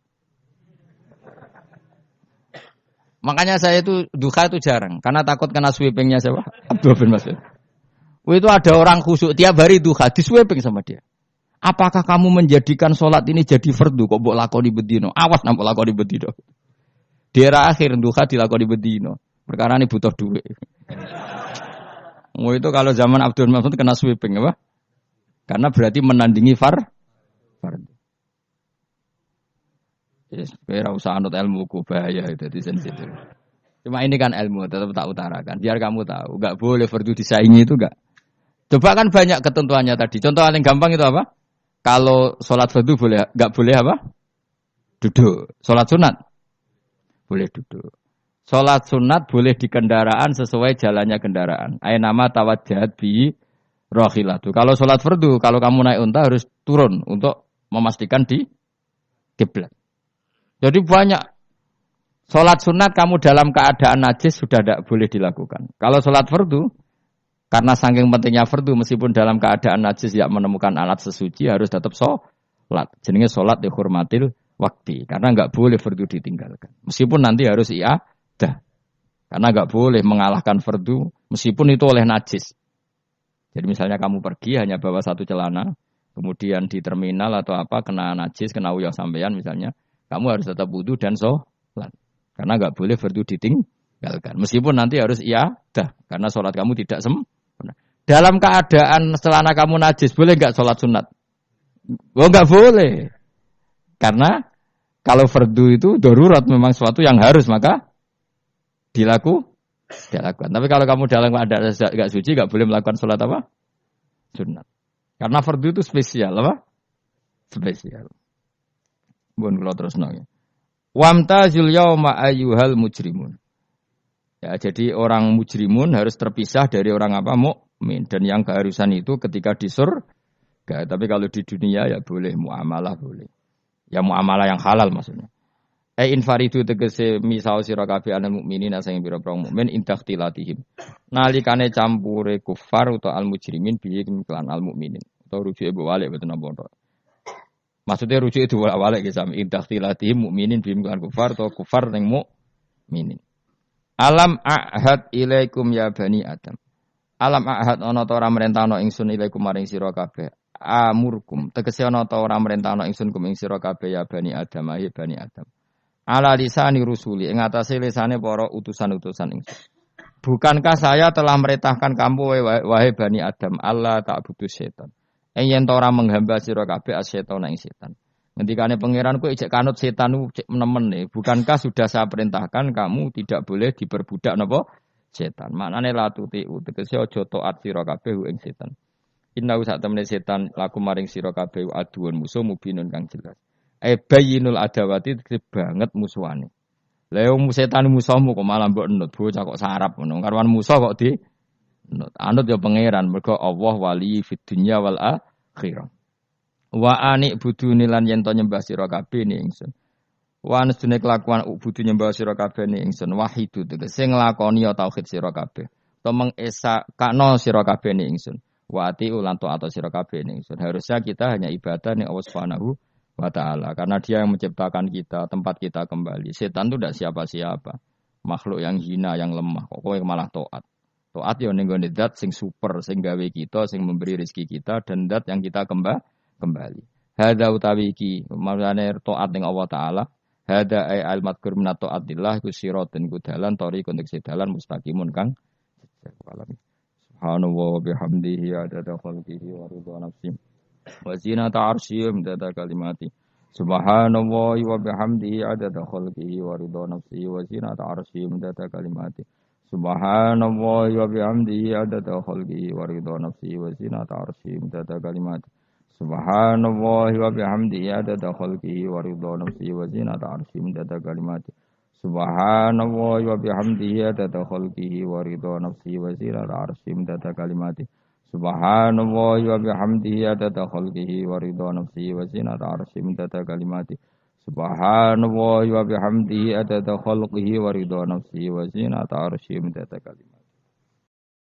Makanya saya itu duha itu jarang. Karena takut kena sweepingnya siapa? Abdullah bin Mas'ud. Itu ada orang khusyuk tiap hari duha, disweeping sama dia. Apakah kamu menjadikan sholat ini jadi fardu? Kok mbok lakoni bedino? Awas nampak lakoni bedino. Di era akhir duha dilakoni bedino. Perkara ini butuh duit. Itu kalau zaman Abdul Mas'ud kena sweeping apa? Karena berarti menandingi fardu. Yes, kira usah anut ilmu ku bahaya itu di sensitif. Cuma ini kan ilmu tetap tak utarakan. Biar kamu tahu, enggak boleh fardu disaingi itu enggak. Coba kan banyak ketentuannya tadi. Contoh paling gampang itu apa? Kalau sholat fardu boleh, enggak boleh apa? Duduk. Sholat sunat boleh duduk. Sholat sunat boleh di kendaraan sesuai jalannya kendaraan. Nama tawajjahat bi rohilatu. Kalau sholat fardu, kalau kamu naik unta harus turun untuk memastikan di kiblat. Jadi banyak sholat sunat kamu dalam keadaan najis sudah tidak boleh dilakukan. Kalau sholat fardu, Karena saking pentingnya fardu meskipun dalam keadaan najis tidak menemukan alat sesuci harus tetap sholat. Jenenge sholat dihormatil waktu. Karena enggak boleh fardu ditinggalkan. Meskipun nanti harus iadah. Karena enggak boleh mengalahkan fardu meskipun itu oleh najis. Jadi misalnya kamu pergi hanya bawa satu celana, kemudian di terminal atau apa kena najis, kena uyah sampean misalnya, kamu harus tetap wudu dan sholat. Karena enggak boleh fardu ditinggalkan. Meskipun nanti harus iadah. Karena sholat kamu tidak sempurna. Dalam keadaan celana kamu najis, boleh enggak sholat sunat? Oh enggak boleh. Karena kalau fardu itu darurat memang sesuatu yang harus maka dilakukan. Tapi kalau kamu dalam keadaan enggak suci, enggak boleh melakukan sholat apa? Sunat. Karena fardu itu spesial apa? Spesial. Bukan kalau terus nanya. Wamtazul yauma ayyuhal mujrimun. Ya, jadi orang mujrimun harus terpisah dari orang apa? Mukmin. Dan yang keharusan itu ketika di surga. Tapi kalau di dunia ya boleh muamalah boleh. Ya muamalah yang halal maksudnya. Infaridu tegese misal sira kabeh ana mukminin sing pira-pira mukmin intakhtilatihim. Nalikane campure kufar utawa al mujrimin bi iklan al mukminin. Utawa rujuke balik boten apa-apa. Maksudnya rujuke diwalek ge sami intakhtilatihim mukminin bi iklan kufar utawa kufar ning mukminin. Alam ahad ilaikum ya bani Adam. Alam ahad ana ta ora merentano ingsun ilaikum maring sira kabeh. Amurkum tegese ana ta ora merentano ingsun kum ing sira kabeh ya bani Adam ya bani Adam. Ala lisani rusuli ing atase lisane para utusan-utusan ingsun. Bukankah saya telah merintahkan kamu wahai bani Adam Allah ta'budu setan. Yen ta ora menghamba sira kabeh as-setan ing setan. Ngendikane pangeranku ijek kanut setan cek nemen nih. Bukankah sudah saya perintahkan kamu tidak boleh diperbudak napa setan. Maknane la tuti tegese aja taat sira kabeh ing setan. Inna sak temene setan laku maring sira kabeh aduun musuh mubinun kang jelas. Bayinul adawati banget musuhane. Lah wong setan musuhmu kok malah mbok nut bocah kok sarap ngono. Karwan musuh kok di nut. Anut ya pangeran mergo Allah wali fid dunya wal akhirah. Wa anik budune lan yen to nyembah sira kabeh ni ingsun. Wa anstune kelakuan budu nyembah sira kabeh ni ingsun wahidu tegese nglakoni tauhid sira kabeh. To mengesa kakno sira kabeh ni ingsun. Wa ati ulan to atau sira kabeh ni ingsun. Harusnya kita hanya ibadah ning Allah Subhanahu wa taala karena Dia yang menciptakan kita, tempat kita kembali. Setan itu tidak siapa-siapa. Makhluk yang hina, yang lemah. Kok kowe malah taat. Taat yo ning gone zat sing super, sing gawe kita, sing memberi rezeki kita dan zat yang kita kembali. Hada utawi iki maksudane taat ning Allah taala. Hada ay al madkur min taatillah iku siratun ku dalan thariqun dalan mustaqimun kang subhanallah wa bihamdihi adada khalqihi wa ridha nafsi wa zinata arsyihi adada kalimati subhanallah wa bihamdihi adada khalqihi wa ridha nafsi wa zinata arsyihi adada kalimati subhanallah wa bihamdihi adada khalqihi wa ridha nafsi wa zinata arsyihi adada kalimati subhanallah wa bihamdihi adada khalqihi wa ridha nafsi wa zinata arsyihi adada kalimati subhanallah wa bihamdihi adada khalqihi wa ridha nafsi wa zinata arsyihi adada kalimati subhanallah wa bihamdihi adada khalqihi wa ridha nafsi wa zinata arsyihi adada kalimati subhanallah wa bihamdihi adada khalqihi wa ridha nafsi wa zinata arsyihi adada kalimati